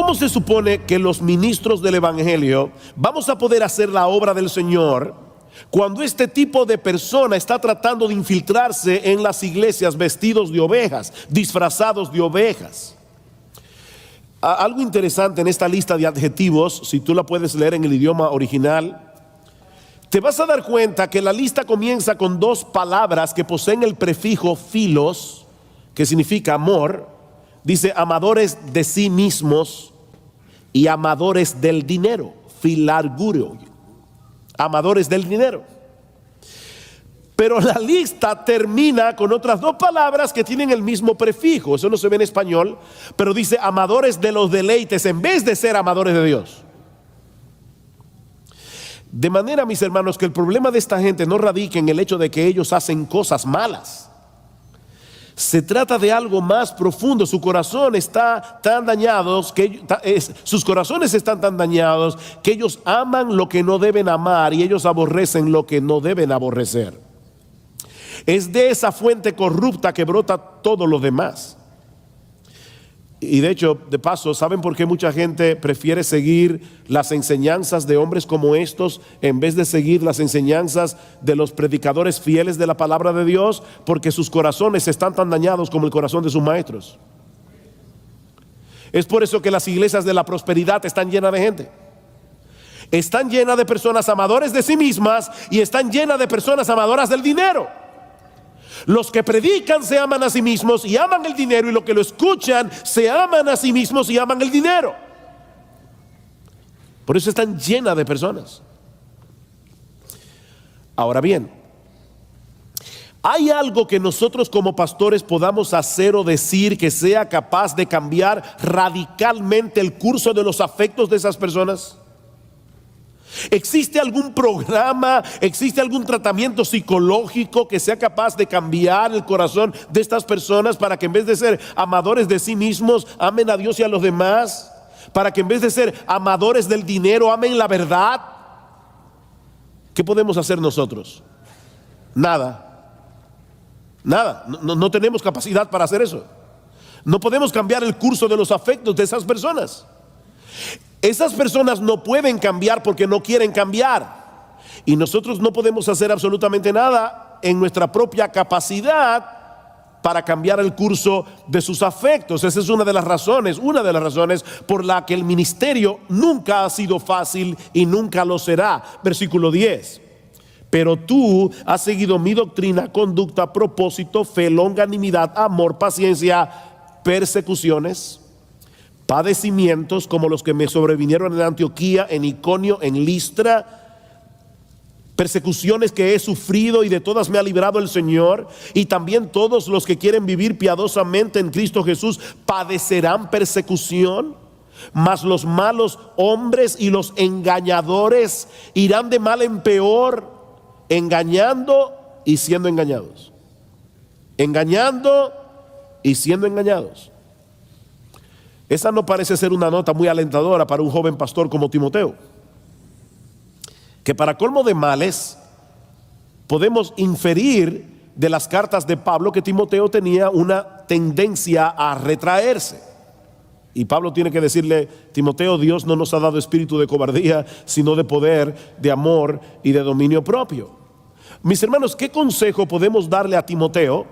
¿Cómo se supone que los ministros del Evangelio vamos a poder hacer la obra del Señor cuando este tipo de persona está tratando de infiltrarse en las iglesias vestidos de ovejas, disfrazados de ovejas? Algo interesante en esta lista de adjetivos, si tú la puedes leer en el idioma original, te vas a dar cuenta que la lista comienza con dos palabras que poseen el prefijo philos, que significa amor. Dice amadores de sí mismos y amadores del dinero, philarguro, amadores del dinero. Pero la lista termina con otras dos palabras que tienen el mismo prefijo. Eso no se ve en español, pero dice amadores de los deleites en vez de ser amadores de Dios. De manera, mis hermanos, que el problema de esta gente no radica en el hecho de que ellos hacen cosas malas. Se trata de algo más profundo. Su corazón está tan dañados sus corazones están tan dañados que ellos aman lo que no deben amar y ellos aborrecen lo que no deben aborrecer. Es de esa fuente corrupta que brota todo lo demás. Y de hecho, de paso, ¿saben por qué mucha gente prefiere seguir las enseñanzas de hombres como estos en vez de seguir las enseñanzas de los predicadores fieles de la palabra de Dios? Porque sus corazones están tan dañados como el corazón de sus maestros. Es por eso que las iglesias de la prosperidad están llenas de gente. Están llenas de personas amadores de sí mismas y están llenas de personas amadoras del dinero. Los que predican se aman a sí mismos y aman el dinero, y los que lo escuchan se aman a sí mismos y aman el dinero. Por eso están llenas de personas. Ahora bien, ¿hay algo que nosotros como pastores podamos hacer o decir que sea capaz de cambiar radicalmente el curso de los afectos de esas personas? ¿Existe algún programa, existe algún tratamiento psicológico que sea capaz de cambiar el corazón de estas personas para que en vez de ser amadores de sí mismos, amen a Dios y a los demás? Para que en vez de ser amadores del dinero, amen la verdad. ¿Qué podemos hacer nosotros? Nada. No tenemos capacidad para hacer eso. No podemos cambiar el curso de los afectos de esas personas. Esas personas no pueden cambiar porque no quieren cambiar. Y nosotros no podemos hacer absolutamente nada en nuestra propia capacidad para cambiar el curso de sus afectos. Esa es una de las razones por la que el ministerio nunca ha sido fácil y nunca lo será. Versículo 10. Pero tú has seguido mi doctrina, conducta, propósito, fe, longanimidad, amor, paciencia, persecuciones, padecimientos como los que me sobrevinieron en Antioquía, en Iconio, en Listra, persecuciones que he sufrido y de todas me ha librado el Señor. Y también todos los que quieren vivir piadosamente en Cristo Jesús padecerán persecución. Mas los malos hombres y los engañadores irán de mal en peor, engañando y siendo engañados. Engañando y siendo engañados. Esa no parece ser una nota muy alentadora para un joven pastor como Timoteo, que para colmo de males podemos inferir de las cartas de Pablo que Timoteo tenía una tendencia a retraerse. Y Pablo tiene que decirle: Timoteo, Dios no nos ha dado espíritu de cobardía, sino de poder, de amor y de dominio propio. Mis hermanos, ¿qué consejo podemos darle a Timoteo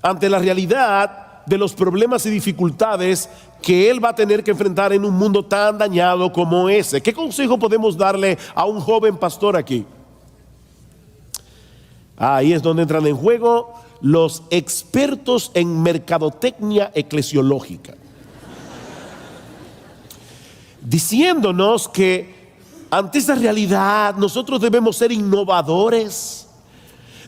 ante la realidad de los problemas y dificultades que él va a tener que enfrentar en un mundo tan dañado como ese? ¿Qué consejo podemos darle a un joven pastor aquí? Ahí es donde entran en juego los expertos en mercadotecnia eclesiológica, diciéndonos que ante esa realidad nosotros debemos ser innovadores.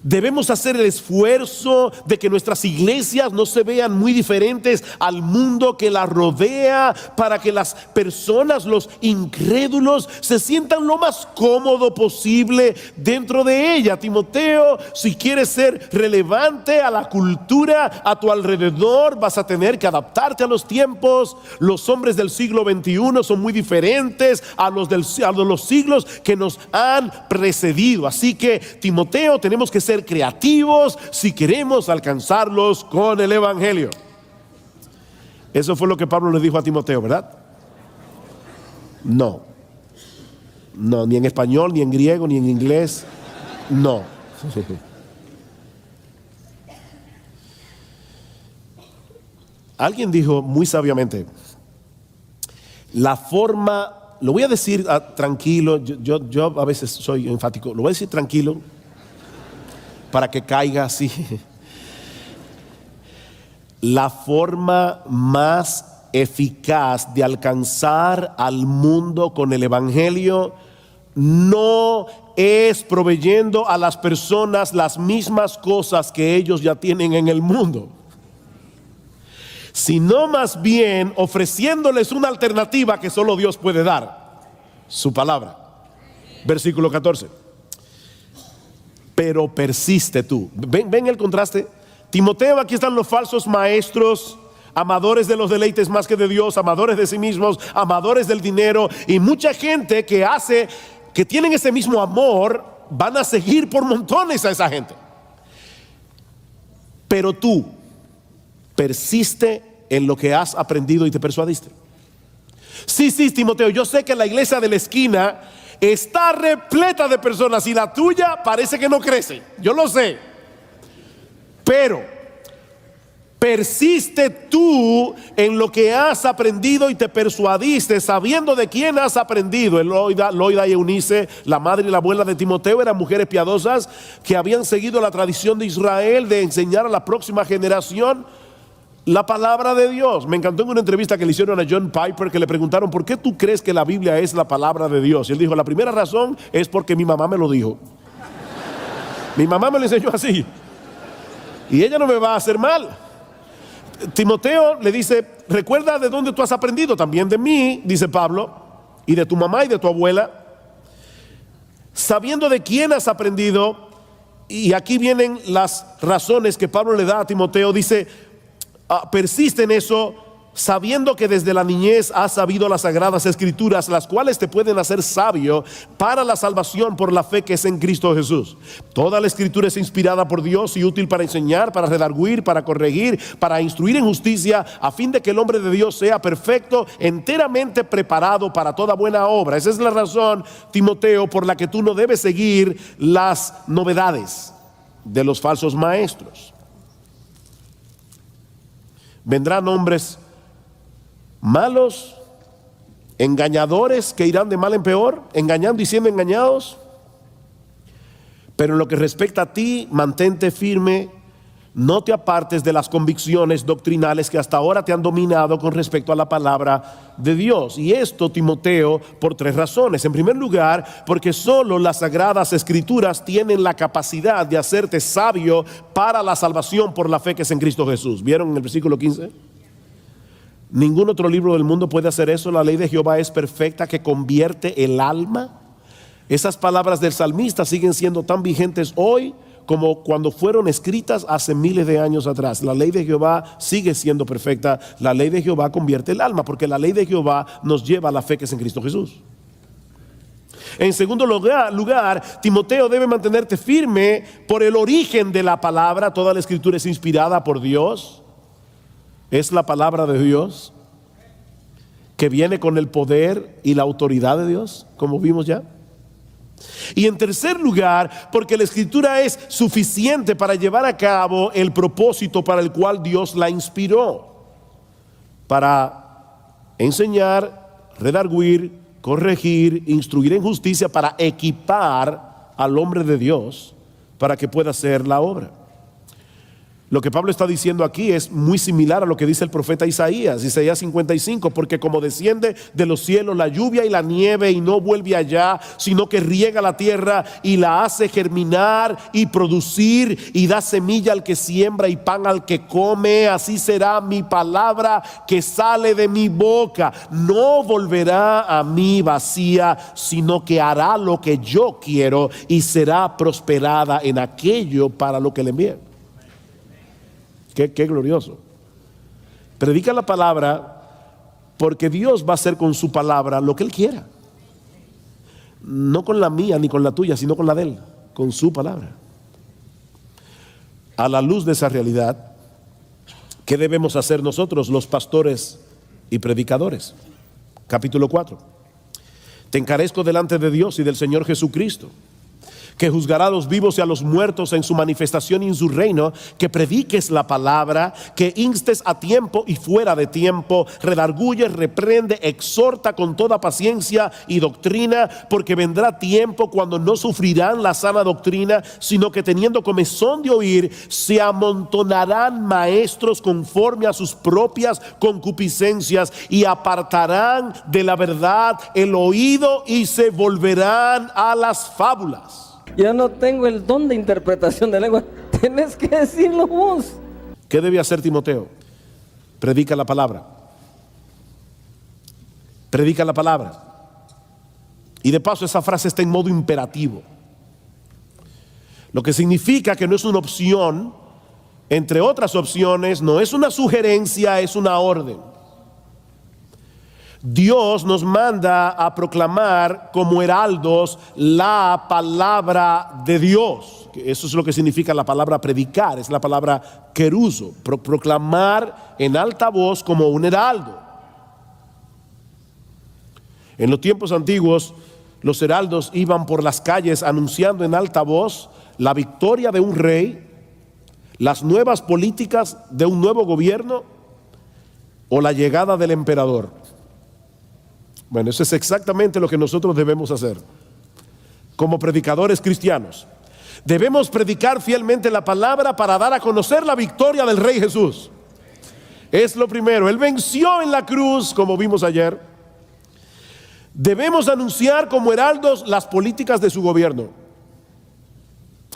Debemos hacer el esfuerzo de que nuestras iglesias no se vean muy diferentes al mundo que la rodea, para que las personas, los incrédulos, se sientan lo más cómodo posible dentro de ella. Timoteo, si quieres ser relevante a la cultura a tu alrededor, vas a tener que adaptarte a los tiempos. Los hombres del siglo XXI son muy diferentes a los siglos que nos han precedido. Así que, Timoteo, tenemos que ser creativos si queremos alcanzarlos con el evangelio. Eso fue lo que Pablo le dijo a Timoteo, ¿verdad? No, no, ni en español, ni en griego, ni en inglés, no. Alguien dijo muy sabiamente, la forma, lo voy a decir tranquilo, yo a veces soy enfático, lo voy a decir tranquilo para que caiga así. La forma más eficaz de alcanzar al mundo con el evangelio no es proveyendo a las personas las mismas cosas que ellos ya tienen en el mundo, sino más bien ofreciéndoles una alternativa que solo Dios puede dar, su palabra. Versículo 14. Pero persiste tú. ¿Ven el contraste? Timoteo, aquí están los falsos maestros, amadores de los deleites más que de Dios, amadores de sí mismos, amadores del dinero, y mucha gente que tienen ese mismo amor, van a seguir por montones a esa gente. Pero tú persiste en lo que has aprendido y te persuadiste. Sí, Timoteo, yo sé que la iglesia de la esquina está repleta de personas y la tuya parece que no crece, yo lo sé. Pero persiste tú en lo que has aprendido y te persuadiste, sabiendo de quién has aprendido. Loida y Eunice, la madre y la abuela de Timoteo, eran mujeres piadosas que habían seguido la tradición de Israel de enseñar a la próxima generación la palabra de Dios. Me encantó en una entrevista que le hicieron a John Piper, que le preguntaron: ¿por qué tú crees que la Biblia es la palabra de Dios? Y él dijo: la primera razón es porque mi mamá me lo dijo. Mi mamá me lo enseñó así y ella no me va a hacer mal. Timoteo le dice: recuerda de dónde tú has aprendido, también de mí, dice Pablo, y de tu mamá y de tu abuela, sabiendo de quién has aprendido. Y aquí vienen las razones que Pablo le da a Timoteo. Dice: persiste en eso, sabiendo que desde la niñez has sabido las sagradas escrituras, las cuales te pueden hacer sabio para la salvación por la fe que es en Cristo Jesús. Toda la escritura es inspirada por Dios y útil para enseñar, para redarguir, para corregir, para instruir en justicia, a fin de que el hombre de Dios sea perfecto, enteramente preparado para toda buena obra. Esa es la razón, Timoteo, por la que tú no debes seguir las novedades de los falsos maestros. Vendrán hombres malos, engañadores, que irán de mal en peor, engañando y siendo engañados. Pero en lo que respecta a ti, mantente firme, no te apartes de las convicciones doctrinales que hasta ahora te han dominado con respecto a la palabra de Dios. Y esto, Timoteo, por tres razones. En primer lugar, porque solo las sagradas escrituras tienen la capacidad de hacerte sabio para la salvación por la fe que es en Cristo Jesús. ¿Vieron en el versículo 15? Ningún otro libro del mundo puede hacer eso. La ley de Jehová es perfecta, que convierte el alma. Esas palabras del salmista siguen siendo tan vigentes hoy como cuando fueron escritas hace miles de años atrás. La ley de Jehová sigue siendo perfecta. La ley de Jehová convierte el alma, porque la ley de Jehová nos lleva a la fe que es en Cristo Jesús. En segundo lugar, Timoteo debe mantenerte firme por el origen de la palabra. Toda la escritura es inspirada por Dios. Es la palabra de Dios que viene con el poder y la autoridad de Dios, como vimos ya. Y en tercer lugar, porque la escritura es suficiente para llevar a cabo el propósito para el cual Dios la inspiró: para enseñar, redarguir, corregir, instruir en justicia, para equipar al hombre de Dios para que pueda hacer la obra. Lo que Pablo está diciendo aquí es muy similar a lo que dice el profeta Isaías 55, porque como desciende de los cielos la lluvia y la nieve y no vuelve allá, sino que riega la tierra y la hace germinar y producir y da semilla al que siembra y pan al que come, así será mi palabra que sale de mi boca. No volverá a mí vacía, sino que hará lo que yo quiero y será prosperada en aquello para lo que le envié. Qué glorioso. Predica la palabra, porque Dios va a hacer con su palabra lo que Él quiera. No con la mía ni con la tuya, sino con la de Él, con su palabra. A la luz de esa realidad, ¿qué debemos hacer nosotros, los pastores y predicadores? Capítulo 4. Te encarezco delante de Dios y del Señor Jesucristo, que juzgará a los vivos y a los muertos en su manifestación y en su reino, que prediques la palabra, que instes a tiempo y fuera de tiempo, redarguye, reprende, exhorta con toda paciencia y doctrina, porque vendrá tiempo cuando no sufrirán la sana doctrina, sino que teniendo comezón de oír, se amontonarán maestros conforme a sus propias concupiscencias y apartarán de la verdad el oído y se volverán a las fábulas. Yo no tengo el don de interpretación de lengua. Tienes que decirlo vos. ¿Qué debe hacer Timoteo? Predica la palabra. Predica la palabra. Y de paso esa frase está en modo imperativo. Lo que significa que no es una opción, entre otras opciones, no es una sugerencia, es una orden. Dios nos manda a proclamar como heraldos la palabra de Dios. Eso es lo que significa la palabra predicar, es la palabra keruso, proclamar en alta voz como un heraldo. En los tiempos antiguos, los heraldos iban por las calles anunciando en alta voz la victoria de un rey, las nuevas políticas de un nuevo gobierno o la llegada del emperador. Bueno, eso es exactamente lo que nosotros debemos hacer como predicadores cristianos. Debemos predicar fielmente la palabra para dar a conocer la victoria del Rey Jesús. Es lo primero. Él venció en la cruz, como vimos ayer. Debemos anunciar como heraldos las políticas de su gobierno.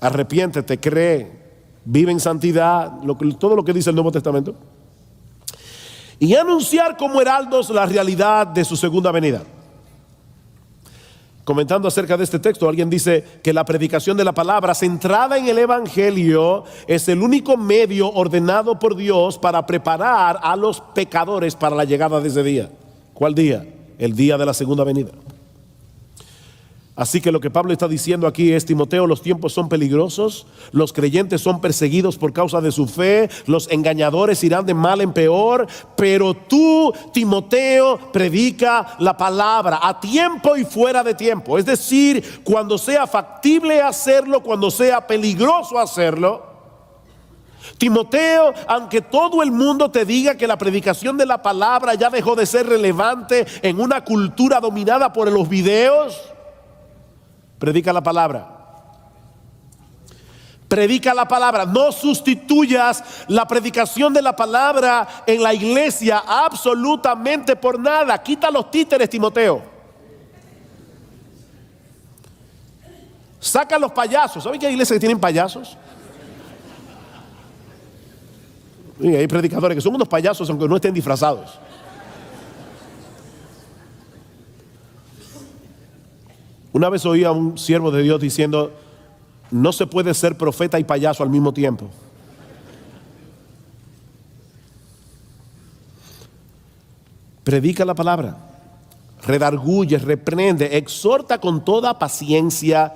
Arrepiéntete, cree, vive en santidad, todo lo que dice el Nuevo Testamento. Y anunciar como heraldos la realidad de su segunda venida. Comentando acerca de este texto, alguien dice que la predicación de la palabra centrada en el Evangelio es el único medio ordenado por Dios para preparar a los pecadores para la llegada de ese día. ¿Cuál día? El día de la segunda venida. Así que lo que Pablo está diciendo aquí es: Timoteo, los tiempos son peligrosos, los creyentes son perseguidos por causa de su fe, los engañadores irán de mal en peor, pero tú, Timoteo, predica la palabra a tiempo y fuera de tiempo. Es decir, cuando sea factible hacerlo, cuando sea peligroso hacerlo. Timoteo, aunque todo el mundo te diga que la predicación de la palabra ya dejó de ser relevante en una cultura dominada por los videos, predica la palabra. Predica la palabra. No sustituyas la predicación de la palabra en la iglesia absolutamente por nada. Quita los títeres, Timoteo. Saca los payasos. ¿Saben que hay iglesias que tienen payasos? Y hay predicadores que son unos payasos aunque no estén disfrazados. Una vez oí a un siervo de Dios diciendo: no se puede ser profeta y payaso al mismo tiempo. Predica la palabra, redarguye, reprende, exhorta con toda paciencia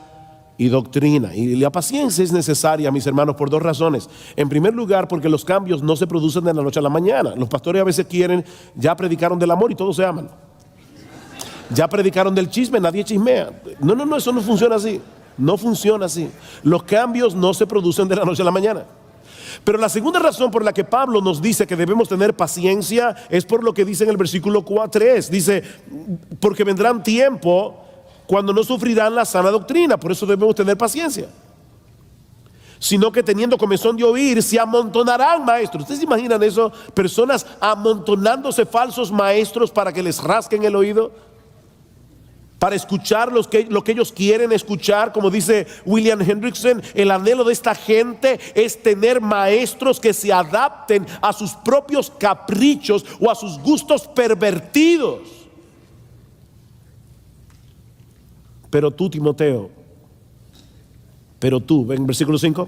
y doctrina. Y la paciencia es necesaria, mis hermanos, por dos razones. En primer lugar, porque los cambios no se producen de la noche a la mañana. Los pastores a veces quieren, ya predicaron del amor y todos se aman. Ya predicaron del chisme, nadie chismea. No, eso no funciona así. No funciona así. Los cambios no se producen de la noche a la mañana. Pero la segunda razón por la que Pablo nos dice que debemos tener paciencia es por lo que dice en el versículo 3. Dice: porque vendrán tiempo cuando no sufrirán la sana doctrina. Por eso debemos tener paciencia. Sino que teniendo comezón de oír, se amontonarán maestros. ¿Ustedes se imaginan eso? Personas amontonándose falsos maestros para que les rasquen el oído, para escuchar lo que ellos quieren escuchar. Como dice William Hendrickson, el anhelo de esta gente es tener maestros que se adapten a sus propios caprichos o a sus gustos pervertidos. Pero tú, Timoteo, ven versículo 5,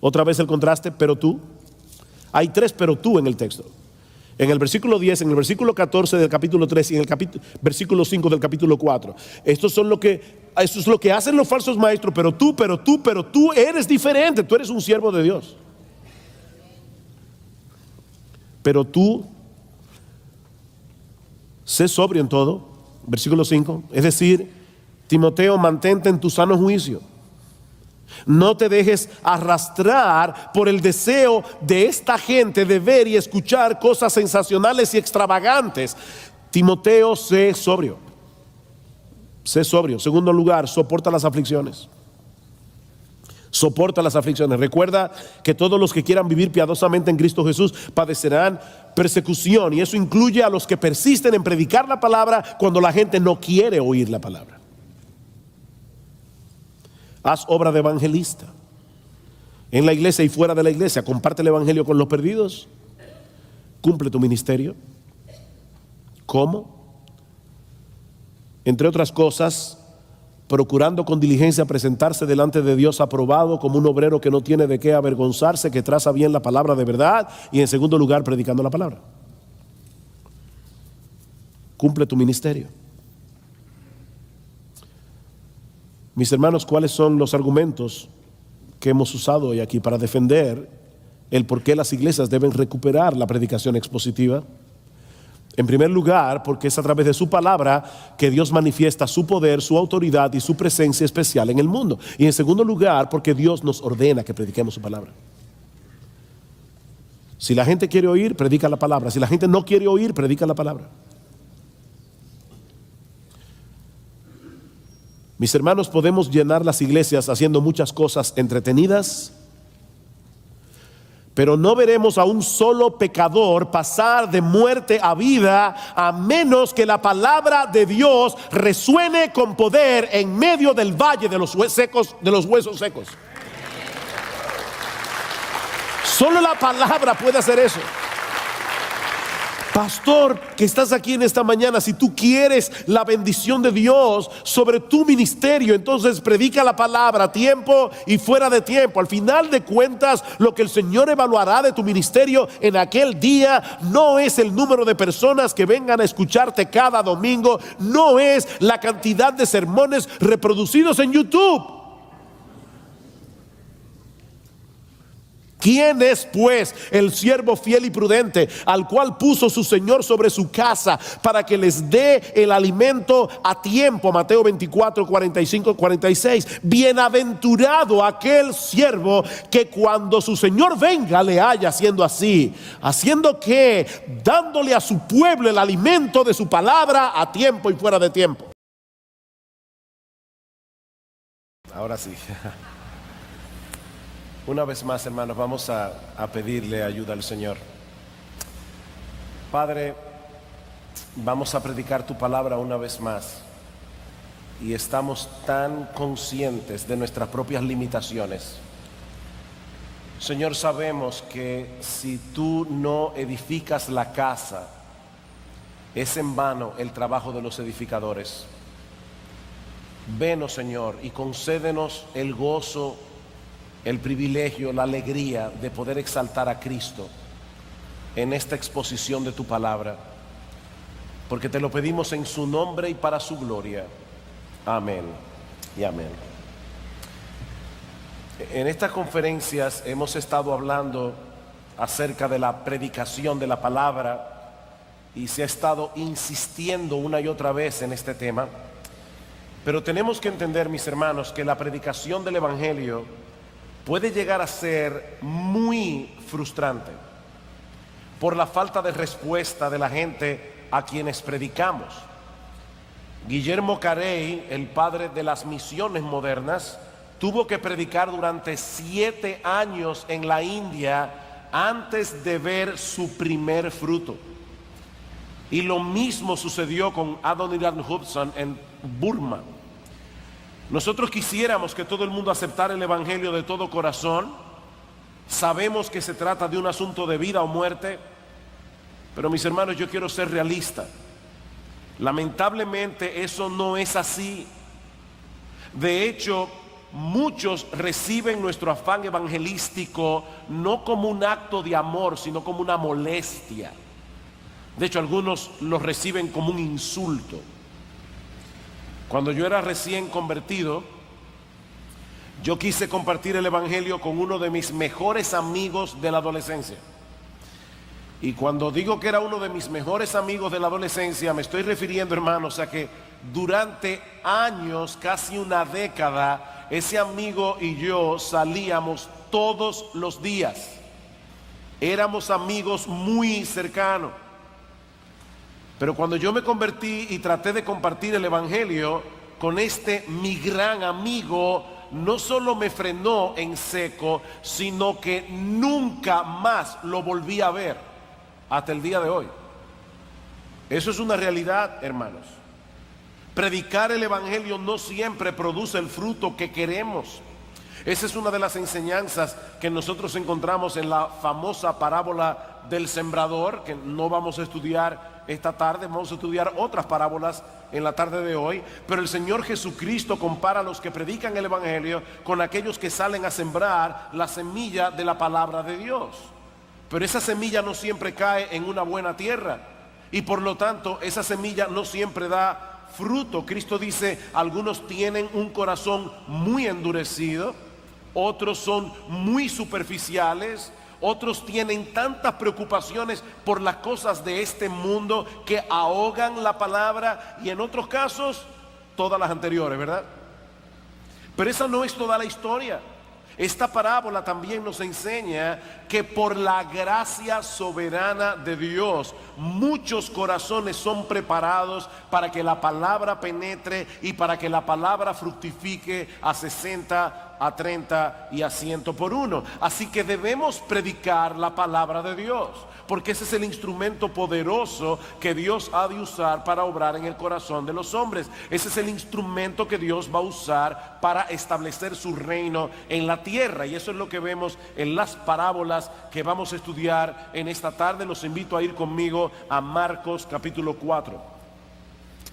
otra vez el contraste, pero tú. Hay tres pero tú en el texto. En el versículo 10, en el versículo 14 del capítulo 3 y en el versículo 5 del capítulo 4. Eso es lo que hacen los falsos maestros. Pero tú eres diferente. Tú eres un siervo de Dios. Pero tú, sé sobrio en todo, Versículo 5. Es decir, Timoteo, mantente en tu sano juicio. No te dejes arrastrar por el deseo de esta gente de ver y escuchar cosas sensacionales y extravagantes. Timoteo, sé sobrio. Sé sobrio. Segundo lugar, soporta las aflicciones. Soporta las aflicciones. Recuerda que todos los que quieran vivir piadosamente en Cristo Jesús padecerán persecución, y eso incluye a los que persisten en predicar la palabra cuando la gente no quiere oír la palabra. Haz obra de evangelista en la iglesia y fuera de la iglesia. Comparte el evangelio con los perdidos. Cumple tu ministerio. ¿Cómo? Entre otras cosas, procurando con diligencia presentarse delante de Dios aprobado como un obrero que no tiene de qué avergonzarse, que traza bien la palabra de verdad, y en segundo lugar, predicando la palabra. Cumple tu ministerio. Mis hermanos, ¿cuáles son los argumentos que hemos usado hoy aquí para defender el por qué las iglesias deben recuperar la predicación expositiva? En primer lugar, porque es a través de su palabra que Dios manifiesta su poder, su autoridad y su presencia especial en el mundo. Y en segundo lugar, porque Dios nos ordena que prediquemos su palabra. Si la gente quiere oír, predica la palabra. Si la gente no quiere oír, predica la palabra. Mis hermanos, podemos llenar las iglesias haciendo muchas cosas entretenidas, pero no veremos a un solo pecador pasar de muerte a vida a menos que la palabra de Dios resuene con poder en medio del valle de los huesos secos. Solo la palabra puede hacer eso. Pastor, que estás aquí en esta mañana, si tú quieres la bendición de Dios sobre tu ministerio, entonces predica la palabra a tiempo y fuera de tiempo. Al final de cuentas, lo que el Señor evaluará de tu ministerio en aquel día no es el número de personas que vengan a escucharte cada domingo, no es la cantidad de sermones reproducidos en YouTube. ¿Quién es pues el siervo fiel y prudente al cual puso su Señor sobre su casa para que les dé el alimento a tiempo? Mateo 24, 45, 46. Bienaventurado aquel siervo que cuando su Señor venga le haya haciendo así. ¿Haciendo qué? Dándole a su pueblo el alimento de su palabra a tiempo y fuera de tiempo. Ahora sí. Una vez más, hermanos, vamos a pedirle ayuda al Señor. Padre, vamos a predicar tu palabra una vez más. Y estamos tan conscientes de nuestras propias limitaciones. Señor, sabemos que si tú no edificas la casa, es en vano el trabajo de los edificadores. Venos, Señor, y concédenos el gozo, el privilegio, la alegría de poder exaltar a Cristo en esta exposición de tu palabra, porque te lo pedimos en su nombre y para su gloria. Amén y amén. En estas conferencias hemos estado hablando acerca de la predicación de la palabra y se ha estado insistiendo una y otra vez en este tema, pero tenemos que entender, mis hermanos, que la predicación del evangelio puede llegar a ser muy frustrante por la falta de respuesta de la gente a quienes predicamos. Guillermo Carey, el padre de las misiones modernas, tuvo que predicar durante 7 años en la India antes de ver su primer fruto. Y lo mismo sucedió con Adoniram Judson en Burma. Nosotros quisiéramos que todo el mundo aceptara el evangelio de todo corazón. Sabemos que se trata de un asunto de vida o muerte, pero mis hermanos, yo quiero ser realista. Lamentablemente eso no es así. De hecho, muchos reciben nuestro afán evangelístico no como un acto de amor, sino como una molestia. De hecho, algunos lo reciben como un insulto. Cuando yo era recién convertido, yo quise compartir el evangelio con uno de mis mejores amigos de la adolescencia. Y cuando digo que era uno de mis mejores amigos de la adolescencia, me estoy refiriendo, hermanos, a que durante años, casi una década, ese amigo y yo salíamos todos los días. Éramos amigos muy cercanos. Pero cuando yo me convertí y traté de compartir el evangelio con este mi gran amigo, no solo me frenó en seco, sino que nunca más lo volví a ver hasta el día de hoy. Eso es una realidad, hermanos. Predicar el evangelio no siempre produce el fruto que queremos. Esa es una de las enseñanzas que nosotros encontramos en la famosa parábola del sembrador, que no vamos a estudiar esta tarde, vamos a estudiar otras parábolas en la tarde de hoy. Pero el Señor Jesucristo compara a los que predican el evangelio con aquellos que salen a sembrar la semilla de la palabra de Dios. Pero esa semilla no siempre cae en una buena tierra, y por lo tanto esa semilla no siempre da fruto. Cristo dice: algunos tienen un corazón muy endurecido, otros son muy superficiales, otros tienen tantas preocupaciones por las cosas de este mundo que ahogan la palabra, y en otros casos todas las anteriores, ¿verdad? Pero esa no es toda la historia. Esta parábola también nos enseña que por la gracia soberana de Dios, muchos corazones son preparados para que la palabra penetre y para que la palabra fructifique a 60, a 30 y a 100 por uno. Así que debemos predicar la palabra de Dios, porque ese es el instrumento poderoso que Dios ha de usar para obrar en el corazón de los hombres. Ese es el instrumento que Dios va a usar para establecer su reino en la tierra, y eso es lo que vemos en las parábolas que vamos a estudiar en esta tarde. Los invito a ir conmigo a Marcos capítulo 4,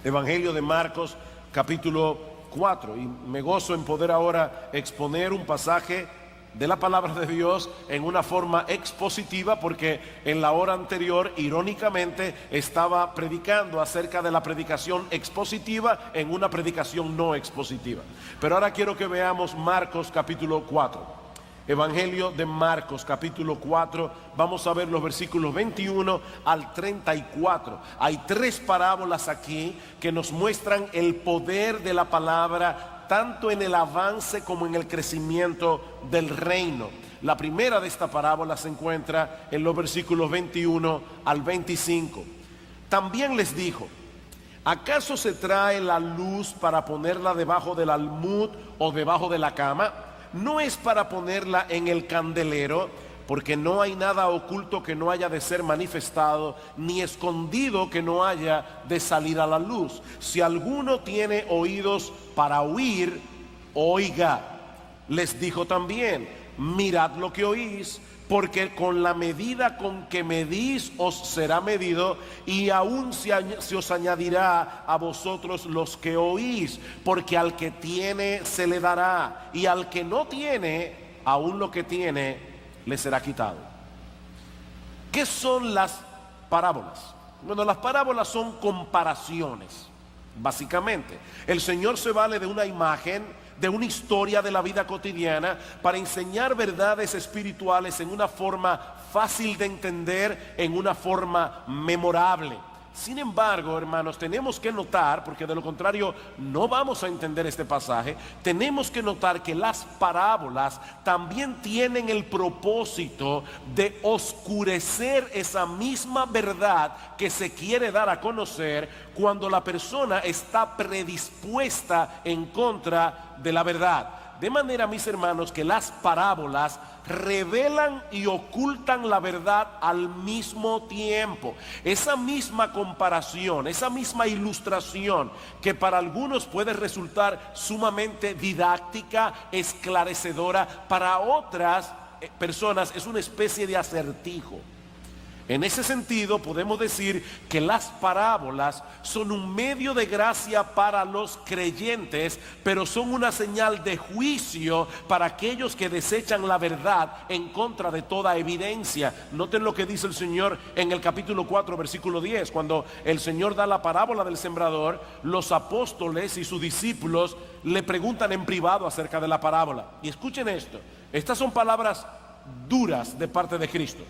Evangelio de Marcos capítulo 4, y me gozo en poder ahora exponer un pasaje de la palabra de Dios en una forma expositiva, porque en la hora anterior, irónicamente, estaba predicando acerca de la predicación expositiva en una predicación no expositiva. Pero ahora quiero que veamos Marcos capítulo 4. Evangelio de Marcos capítulo 4, vamos a ver los versículos 21 al 34. Hay tres parábolas aquí que nos muestran el poder de la palabra, tanto en el avance como en el crecimiento del reino. La primera de esta parábola se encuentra en los versículos 21 al 25. También les dijo: ¿acaso se trae la luz para ponerla debajo del almud o debajo de la cama? ¿No es para ponerla en el candelero? Porque no hay nada oculto que no haya de ser manifestado, ni escondido que no haya de salir a la luz. Si alguno tiene oídos para oír, oiga. Les dijo también: mirad lo que oís, porque con la medida con que medís os será medido, y aún se os añadirá a vosotros los que oís. Porque al que tiene se le dará, y al que no tiene, aún lo que tiene le será quitado. ¿Qué son las parábolas? Bueno, las parábolas son comparaciones, básicamente. El Señor se vale de una imagen, de una historia de la vida cotidiana, para enseñar verdades espirituales en una forma fácil de entender, en una forma memorable. Sin embargo, hermanos, tenemos que notar, porque de lo contrario no vamos a entender este pasaje, tenemos que notar que las parábolas también tienen el propósito de oscurecer esa misma verdad que se quiere dar a conocer cuando la persona está predispuesta en contra de la verdad. De manera, mis hermanos, que las parábolas revelan y ocultan la verdad al mismo tiempo. Esa misma comparación, esa misma ilustración, que para algunos puede resultar sumamente didáctica, esclarecedora, para otras personas es una especie de acertijo. En ese sentido, podemos decir que las parábolas son un medio de gracia para los creyentes, pero son una señal de juicio para aquellos que desechan la verdad en contra de toda evidencia. Noten lo que dice el Señor en el capítulo 4, versículo 10. Cuando el Señor da la parábola del sembrador, los apóstoles y sus discípulos le preguntan en privado acerca de la parábola. Y escuchen esto, estas son palabras duras de parte de Cristo.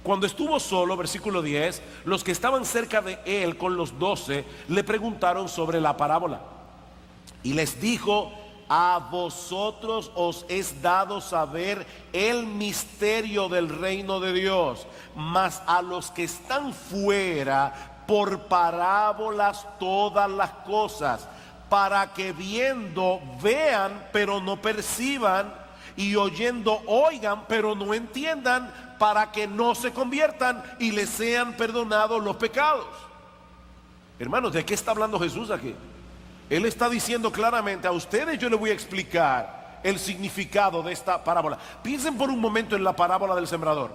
Cuando estuvo solo, versículo 10, los que estaban cerca de él con los 12 le preguntaron sobre la parábola. Y les dijo: a vosotros os es dado saber el misterio del reino de Dios, mas a los que están fuera, por parábolas todas las cosas, para que viendo vean, pero no perciban, y oyendo oigan, pero no entiendan, para que no se conviertan y les sean perdonados los pecados. Hermanos, ¿de qué está hablando Jesús aquí? Él está diciendo claramente: a ustedes yo les voy a explicar el significado de esta parábola. Piensen por un momento en la parábola del sembrador.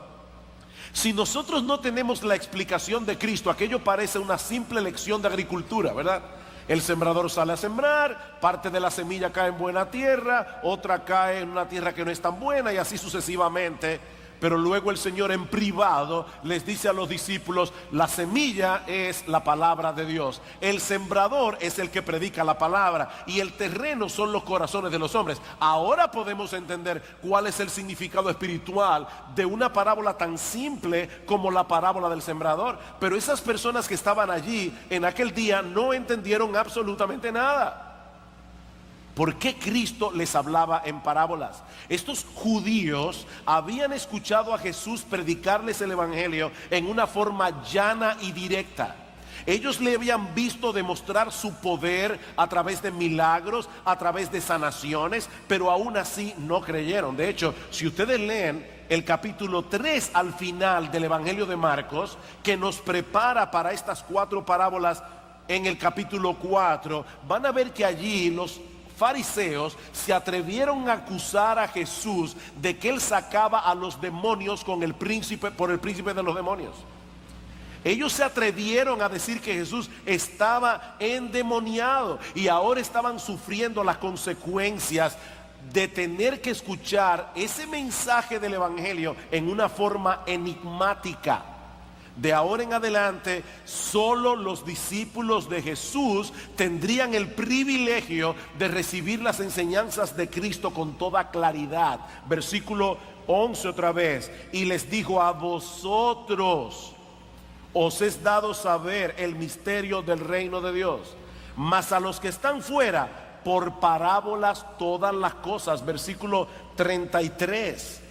Si nosotros no tenemos la explicación de Cristo, aquello parece una simple lección de agricultura, ¿verdad? El sembrador sale a sembrar, parte de la semilla cae en buena tierra, otra cae en una tierra que no es tan buena, y así sucesivamente. Pero luego el Señor en privado les dice a los discípulos: la semilla es la palabra de Dios, el sembrador es el que predica la palabra, y el terreno son los corazones de los hombres. Ahora podemos entender cuál es el significado espiritual de una parábola tan simple como la parábola del sembrador. Pero esas personas que estaban allí en aquel día no entendieron absolutamente nada. ¿Por qué Cristo les hablaba en parábolas? Estos judíos habían escuchado a Jesús predicarles el evangelio en una forma llana y directa. Ellos le habían visto demostrar su poder a través de milagros, a través de sanaciones, pero aún así no creyeron. De hecho, si ustedes leen el capítulo 3 al final del evangelio de Marcos, que nos prepara para estas 4 parábolas, en el capítulo 4, van a ver que allí los fariseos se atrevieron a acusar a Jesús de que él sacaba a los demonios por el príncipe de los demonios. Ellos se atrevieron a decir que Jesús estaba endemoniado, y ahora estaban sufriendo las consecuencias de tener que escuchar ese mensaje del evangelio en una forma enigmática. De ahora en adelante, solo los discípulos de Jesús tendrían el privilegio de recibir las enseñanzas de Cristo con toda claridad. Versículo 11 otra vez: y les dijo: a vosotros os es dado saber el misterio del reino de Dios, mas a los que están fuera, por parábolas todas las cosas. Versículo 33: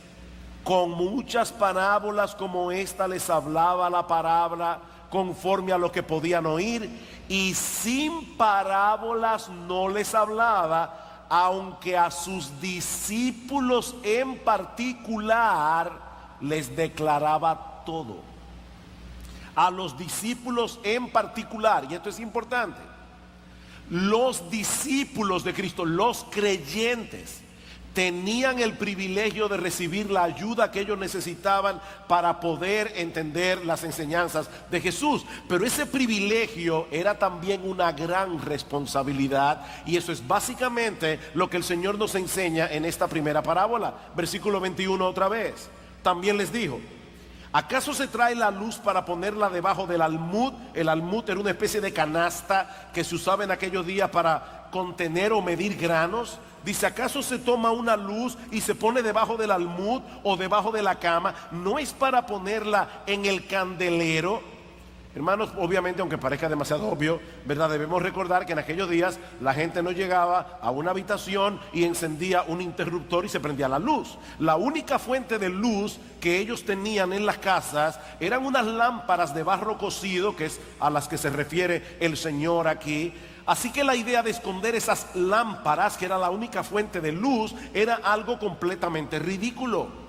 con muchas parábolas como esta les hablaba la palabra conforme a lo que podían oír, y sin parábolas no les hablaba, aunque a sus discípulos en particular les declaraba todo. A los discípulos en particular, y esto es importante, los discípulos de Cristo, los creyentes, tenían el privilegio de recibir la ayuda que ellos necesitaban para poder entender las enseñanzas de Jesús. Pero ese privilegio era también una gran responsabilidad, y eso es básicamente lo que el Señor nos enseña en esta primera parábola. Versículo 21 otra vez: también les dijo: ¿acaso se trae la luz para ponerla debajo del almud? El almud era una especie de canasta que se usaba en aquellos días para contener o medir granos. Dice: ¿acaso se toma una luz y se pone debajo del almud o debajo de la cama? ¿No es para ponerla en el candelero? Hermanos, obviamente, aunque parezca demasiado obvio, ¿verdad?, debemos recordar que en aquellos días la gente no llegaba a una habitación y encendía un interruptor y se prendía la luz. La única fuente de luz que ellos tenían en las casas eran unas lámparas de barro cocido, que es a las que se refiere el Señor aquí. Así que la idea de esconder esas lámparas, que era la única fuente de luz, era algo completamente ridículo.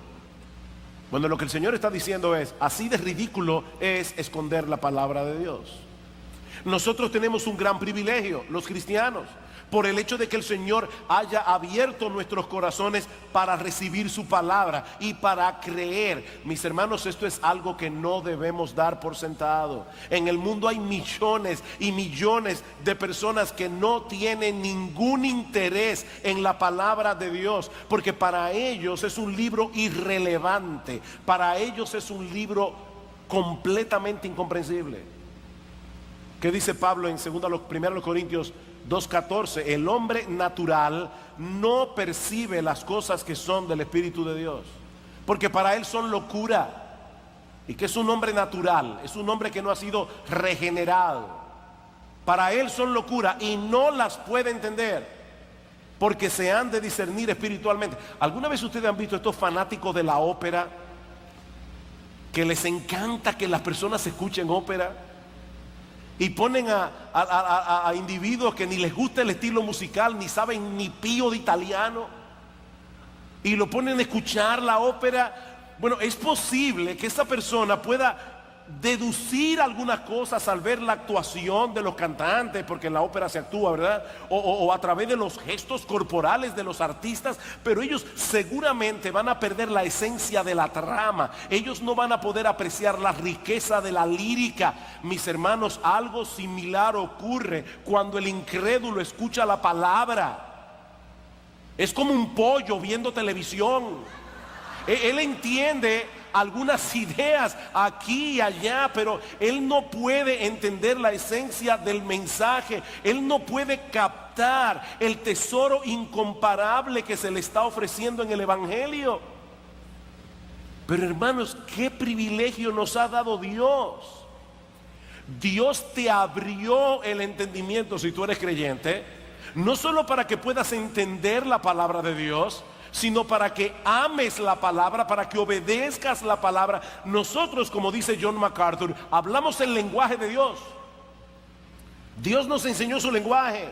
Bueno, lo que el Señor está diciendo es: así de ridículo es esconder la palabra de Dios. Nosotros tenemos un gran privilegio, los cristianos, por el hecho de que el Señor haya abierto nuestros corazones para recibir su palabra y para creer. Mis hermanos, esto es algo que no debemos dar por sentado. En el mundo hay millones y millones de personas que no tienen ningún interés en la palabra de Dios, porque para ellos es un libro irrelevante, para ellos es un libro completamente incomprensible. ¿Qué dice Pablo en 1 Corintios 2:14? El hombre natural no percibe las cosas que son del Espíritu de Dios, porque para él son locura. y que es un hombre natural, es un hombre que no ha sido regenerado. Para él son locura y no las puede entender, porque se han de discernir espiritualmente. ¿Alguna vez ustedes han visto estos fanáticos de la ópera, que les encanta que las personas escuchen ópera, y ponen a individuos que ni les gusta el estilo musical, ni saben ni pío de italiano, y lo ponen a escuchar la ópera? Bueno, es posible que esa persona pueda deducir algunas cosas al ver la actuación de los cantantes, porque en la ópera se actúa, ¿verdad? O a través de los gestos corporales de los artistas, pero ellos seguramente van a perder la esencia de la trama. Ellos no van a poder apreciar la riqueza de la lírica. Mis hermanos, algo similar ocurre cuando el incrédulo escucha la palabra. Es como un pollo viendo televisión. Él entiende algunas ideas aquí y allá, pero él no puede entender la esencia del mensaje. Él no puede captar el tesoro incomparable que se le está ofreciendo en el Evangelio. Pero hermanos, qué privilegio nos ha dado Dios. Dios te abrió el entendimiento, si tú eres creyente, no solo para que puedas entender la palabra de Dios, sino para que ames la palabra, para que obedezcas la palabra. Nosotros, como dice John MacArthur, hablamos el lenguaje de Dios. Dios nos enseñó su lenguaje.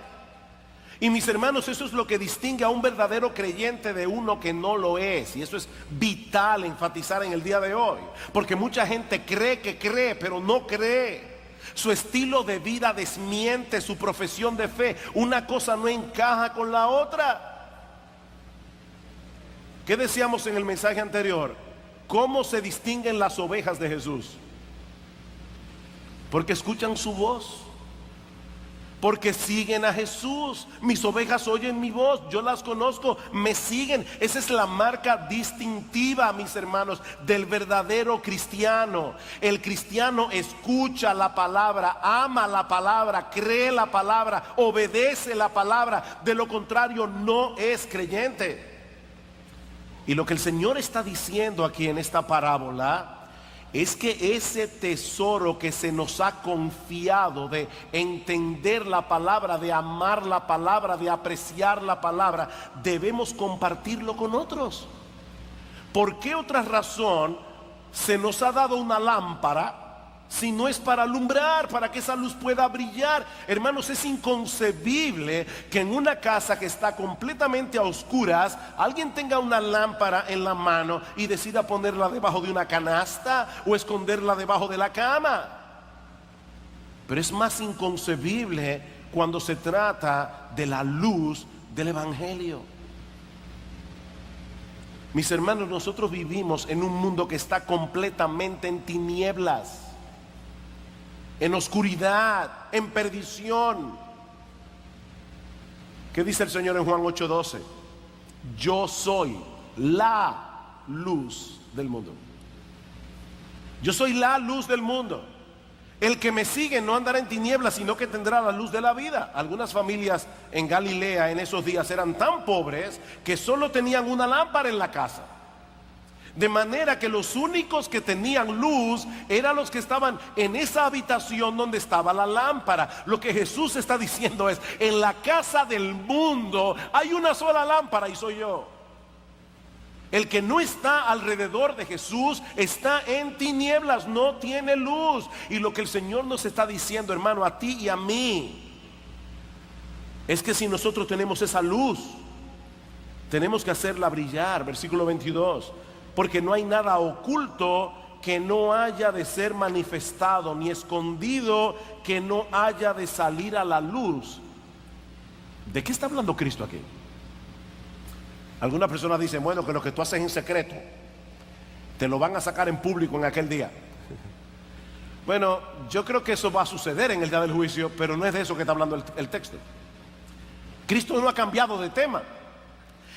Y mis hermanos, eso es lo que distingue a un verdadero creyente de uno que no lo es. Y eso es vital enfatizar en el día de hoy, porque mucha gente cree que cree, pero no cree. Su estilo de vida desmiente su profesión de fe. Una cosa no encaja con la otra. ¿Qué decíamos en el mensaje anterior? ¿Cómo se distinguen las ovejas de Jesús? Porque escuchan su voz, porque siguen a Jesús. Mis ovejas oyen mi voz, yo las conozco, me siguen. Esa es la marca distintiva, mis hermanos, del verdadero cristiano. El cristiano escucha la palabra, ama la palabra, cree la palabra, obedece la palabra. De lo contrario, no es creyente. Y lo que el Señor está diciendo aquí en esta parábola es que ese tesoro que se nos ha confiado de entender la palabra, de amar la palabra, de apreciar la palabra, debemos compartirlo con otros. ¿Por qué otra razón se nos ha dado una lámpara si no es para alumbrar, para que esa luz pueda brillar? Hermanos, es inconcebible que en una casa que está completamente a oscuras alguien tenga una lámpara en la mano y decida ponerla debajo de una canasta o esconderla debajo de la cama. Pero es más inconcebible cuando se trata de la luz del Evangelio. Mis hermanos, nosotros vivimos en un mundo que está completamente en tinieblas, en oscuridad, en perdición. ¿Qué dice el Señor en Juan 8:12? Yo soy la luz del mundo. Yo soy la luz del mundo. El que me sigue no andará en tinieblas, sino que tendrá la luz de la vida. Algunas familias en Galilea en esos días eran tan pobres que solo tenían una lámpara en la casa. De manera que los únicos que tenían luz eran los que estaban en esa habitación donde estaba la lámpara. Lo que Jesús está diciendo es: en la casa del mundo hay una sola lámpara y soy yo. El que no está alrededor de Jesús está en tinieblas, no tiene luz. Y lo que el Señor nos está diciendo, hermano, a ti y a mí, es que si nosotros tenemos esa luz, tenemos que hacerla brillar. Versículo 22. Porque no hay nada oculto que no haya de ser manifestado, ni escondido que no haya de salir a la luz. ¿De qué está hablando Cristo aquí? Algunas personas dicen, bueno, que lo que tú haces en secreto te lo van a sacar en público en aquel día. Bueno, yo creo que eso va a suceder en el día del juicio, pero no es de eso que está hablando el texto. Cristo no ha cambiado de tema.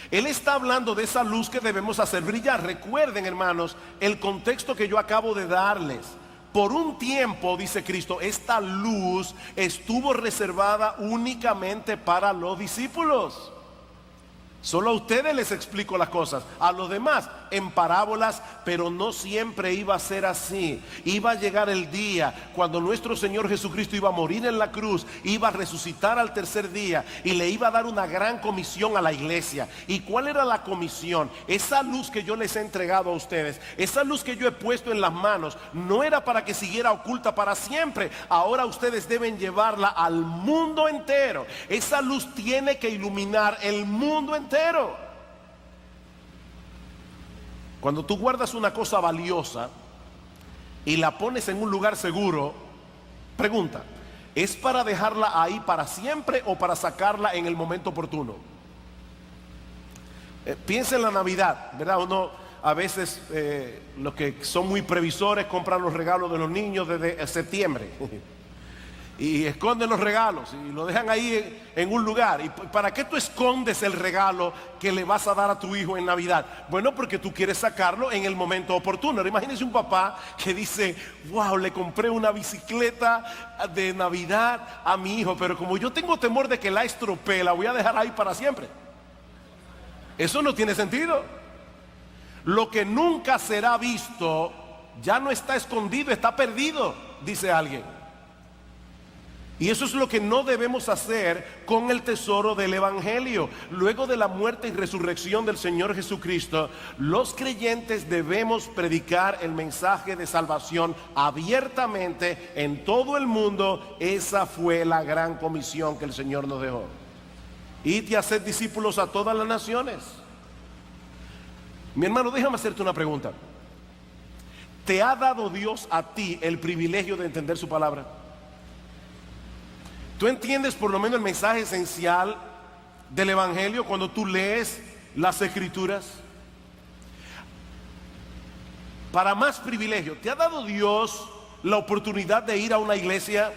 Él está hablando de esa luz que debemos hacer brillar. Recuerden, hermanos, el contexto que yo acabo de darles. Por un tiempo, dice Cristo, esta luz estuvo reservada únicamente para los discípulos. Solo a ustedes les explico las cosas, a los demás en parábolas, pero no siempre iba a ser así. Iba a llegar el día cuando nuestro Señor Jesucristo iba a morir en la cruz, iba a resucitar al tercer día y le iba a dar una gran comisión a la iglesia. ¿Y cuál era la comisión? Esa luz que yo les he entregado a ustedes, esa luz que yo he puesto en las manos, no era para que siguiera oculta para siempre. Ahora ustedes deben llevarla al mundo entero. Esa luz tiene que iluminar el mundo entero. Cuando tú guardas una cosa valiosa y la pones en un lugar seguro, pregunta, ¿es para dejarla ahí para siempre o para sacarla en el momento oportuno? Piensa en la Navidad, ¿verdad? Uno a veces, los que son muy previsores, compran los regalos de los niños desde septiembre y esconden los regalos y lo dejan ahí en un lugar. ¿Y para qué tú escondes el regalo que le vas a dar a tu hijo en Navidad? Bueno, porque tú quieres sacarlo en el momento oportuno. Ahora, imagínese un papá que dice, wow, le compré una bicicleta de Navidad a mi hijo, pero como yo tengo temor de que la estropee, la voy a dejar ahí para siempre. Eso no tiene sentido. Lo que nunca será visto ya no está escondido, está perdido, dice alguien. Y eso es lo que no debemos hacer con el tesoro del Evangelio. Luego de la muerte y resurrección del Señor Jesucristo, los creyentes debemos predicar el mensaje de salvación abiertamente en todo el mundo. Esa fue la gran comisión que el Señor nos dejó. Id y haced discípulos a todas las naciones. Mi hermano, déjame hacerte una pregunta. ¿Te ha dado Dios a ti el privilegio de entender su palabra? ¿Tú entiendes por lo menos el mensaje esencial del Evangelio cuando tú lees las Escrituras? Para más privilegio, ¿te ha dado Dios la oportunidad de ir a una iglesia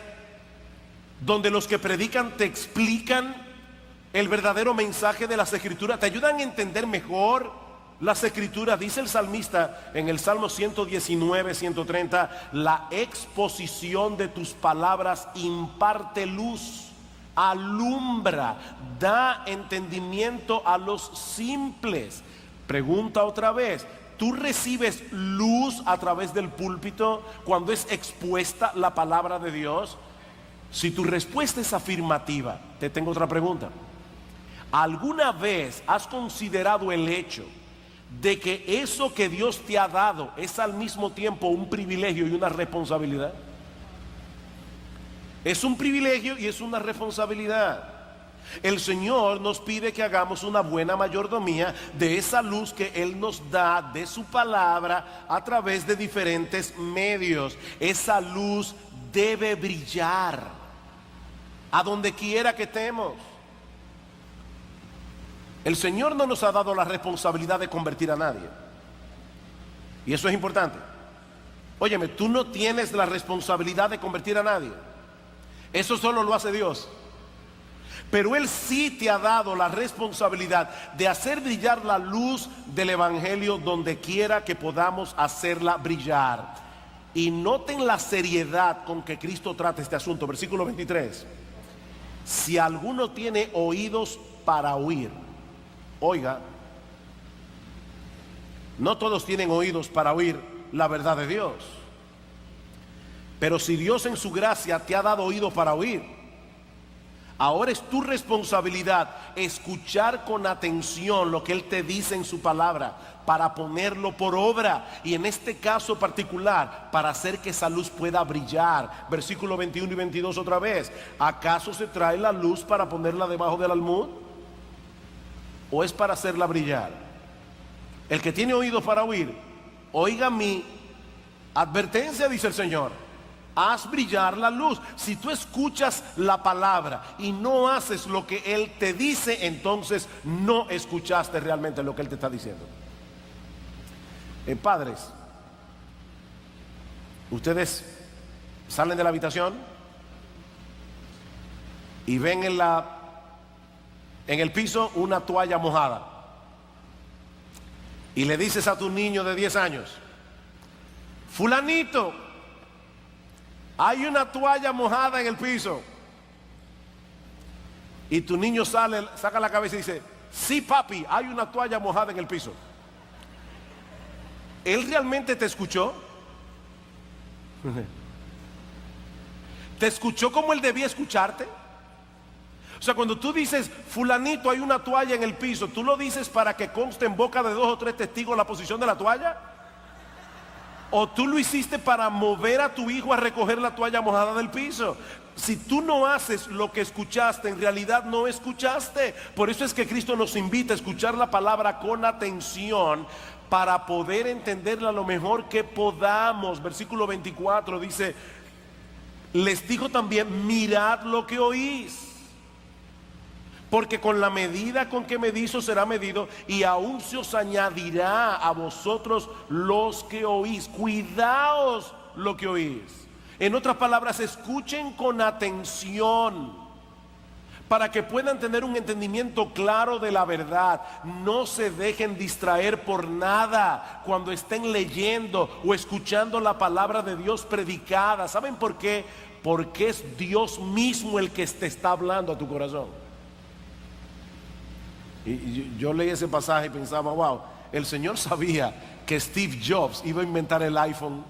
donde los que predican te explican el verdadero mensaje de las Escrituras? ¿Te ayudan a entender mejor las Escrituras? Dice el salmista en el Salmo 119, 130, la exposición de tus palabras imparte luz, alumbra, da entendimiento a los simples. Pregunta otra vez, ¿tú recibes luz a través del púlpito cuando es expuesta la palabra de Dios? Si tu respuesta es afirmativa, te tengo otra pregunta. ¿Alguna vez has considerado el hecho de que eso que Dios te ha dado es al mismo tiempo un privilegio y una responsabilidad? Es un privilegio y es una responsabilidad. El Señor nos pide que hagamos una buena mayordomía de esa luz que Él nos da de su palabra a través de diferentes medios. Esa luz debe brillar a donde quiera que estemos. El Señor no nos ha dado la responsabilidad de convertir a nadie. Y eso es importante. Óyeme, tú no tienes la responsabilidad de convertir a nadie. Eso solo lo hace Dios. Pero Él sí te ha dado la responsabilidad de hacer brillar la luz del Evangelio donde quiera que podamos hacerla brillar. Y noten la seriedad con que Cristo trata este asunto. Versículo 23. Si alguno tiene oídos para oír. Oiga, no todos tienen oídos para oír la verdad de Dios. Pero si Dios en su gracia te ha dado oído para oír, ahora es tu responsabilidad escuchar con atención lo que Él te dice en su palabra para ponerlo por obra. Y en este caso particular, para hacer que esa luz pueda brillar. Versículo 21 y 22 otra vez. ¿Acaso se trae la luz para ponerla debajo del almud? ¿O es para hacerla brillar? El que tiene oídos para oír, oiga mi advertencia, dice el Señor. Haz brillar la luz. Si tú escuchas la palabra y no haces lo que Él te dice, entonces no escuchaste realmente lo que Él te está diciendo. Padres, ustedes salen de la habitación y ven en el piso una toalla mojada y le dices a tu niño de 10 años, fulanito, hay una toalla mojada en el piso. Y tu niño saca la cabeza y dice, sí papi, hay una toalla mojada en el piso. ¿Él realmente te escuchó? ¿Te escuchó como él debía escucharte? O sea, cuando tú dices, fulanito, hay una toalla en el piso, ¿tú lo dices para que conste en boca de 2 o 3 testigos la posición de la toalla? ¿O tú lo hiciste para mover a tu hijo a recoger la toalla mojada del piso? Si tú no haces lo que escuchaste, en realidad no escuchaste. Por eso es que Cristo nos invita a escuchar la palabra con atención para poder entenderla lo mejor que podamos. Versículo 24 dice, les dijo también, mirad lo que oís. Porque con la medida con que medís os será medido, y aún se os añadirá a vosotros los que oís. Cuidaos lo que oís. En otras palabras, escuchen con atención para que puedan tener un entendimiento claro de la verdad. No se dejen distraer por nada cuando estén leyendo o escuchando la palabra de Dios predicada. ¿Saben por qué? Porque es Dios mismo el que te está hablando a tu corazón. Y yo leí ese pasaje y pensaba, wow, el Señor sabía que Steve Jobs iba a inventar el iPhone.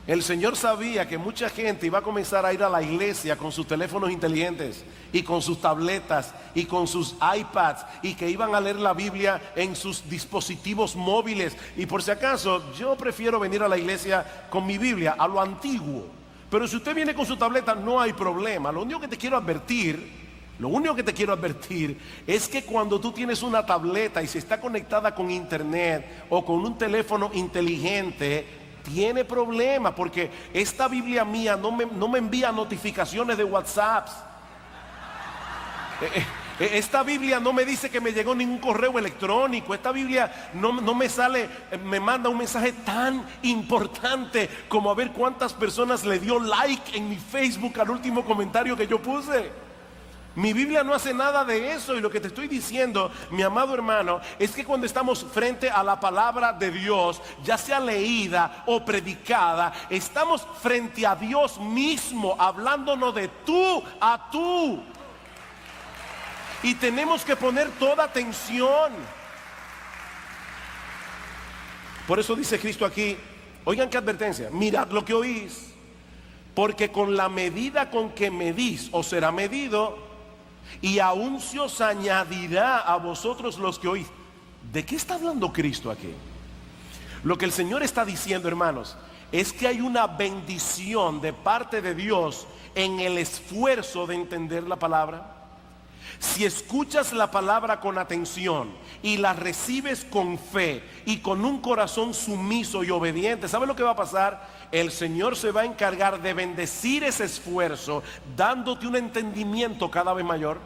El Señor sabía que mucha gente iba a comenzar a ir a la iglesia con sus teléfonos inteligentes y con sus tabletas y con sus iPads, y que iban a leer la Biblia en sus dispositivos móviles. Y por si acaso, yo prefiero venir a la iglesia con mi Biblia a lo antiguo. Pero si usted viene con su tableta, no hay problema. Lo único que te quiero advertir es que cuando tú tienes una tableta y si está conectada con internet o con un teléfono inteligente, tiene problemas, porque esta Biblia mía no me envía notificaciones de WhatsApp. Esta Biblia no me dice que me llegó ningún correo electrónico. Esta Biblia no me sale, me manda un mensaje tan importante como a ver cuántas personas le dio like en mi Facebook al último comentario que yo puse. Mi Biblia no hace nada de eso. Y lo que te estoy diciendo, mi amado hermano, es que cuando estamos frente a la palabra de Dios, ya sea leída o predicada, estamos frente a Dios mismo, hablándonos de tú a tú. Y tenemos que poner toda atención. Por eso dice Cristo aquí, oigan qué advertencia, mirad lo que oís, porque con la medida con que medís os será medido, y aún se os añadirá a vosotros los que oís. ¿De qué está hablando Cristo aquí? Lo que el Señor está diciendo, hermanos, es que hay una bendición de parte de Dios en el esfuerzo de entender la palabra. Si escuchas la palabra con atención y la recibes con fe y con un corazón sumiso y obediente, ¿sabes lo que va a pasar? El Señor se va a encargar de bendecir ese esfuerzo, dándote un entendimiento cada vez mayor.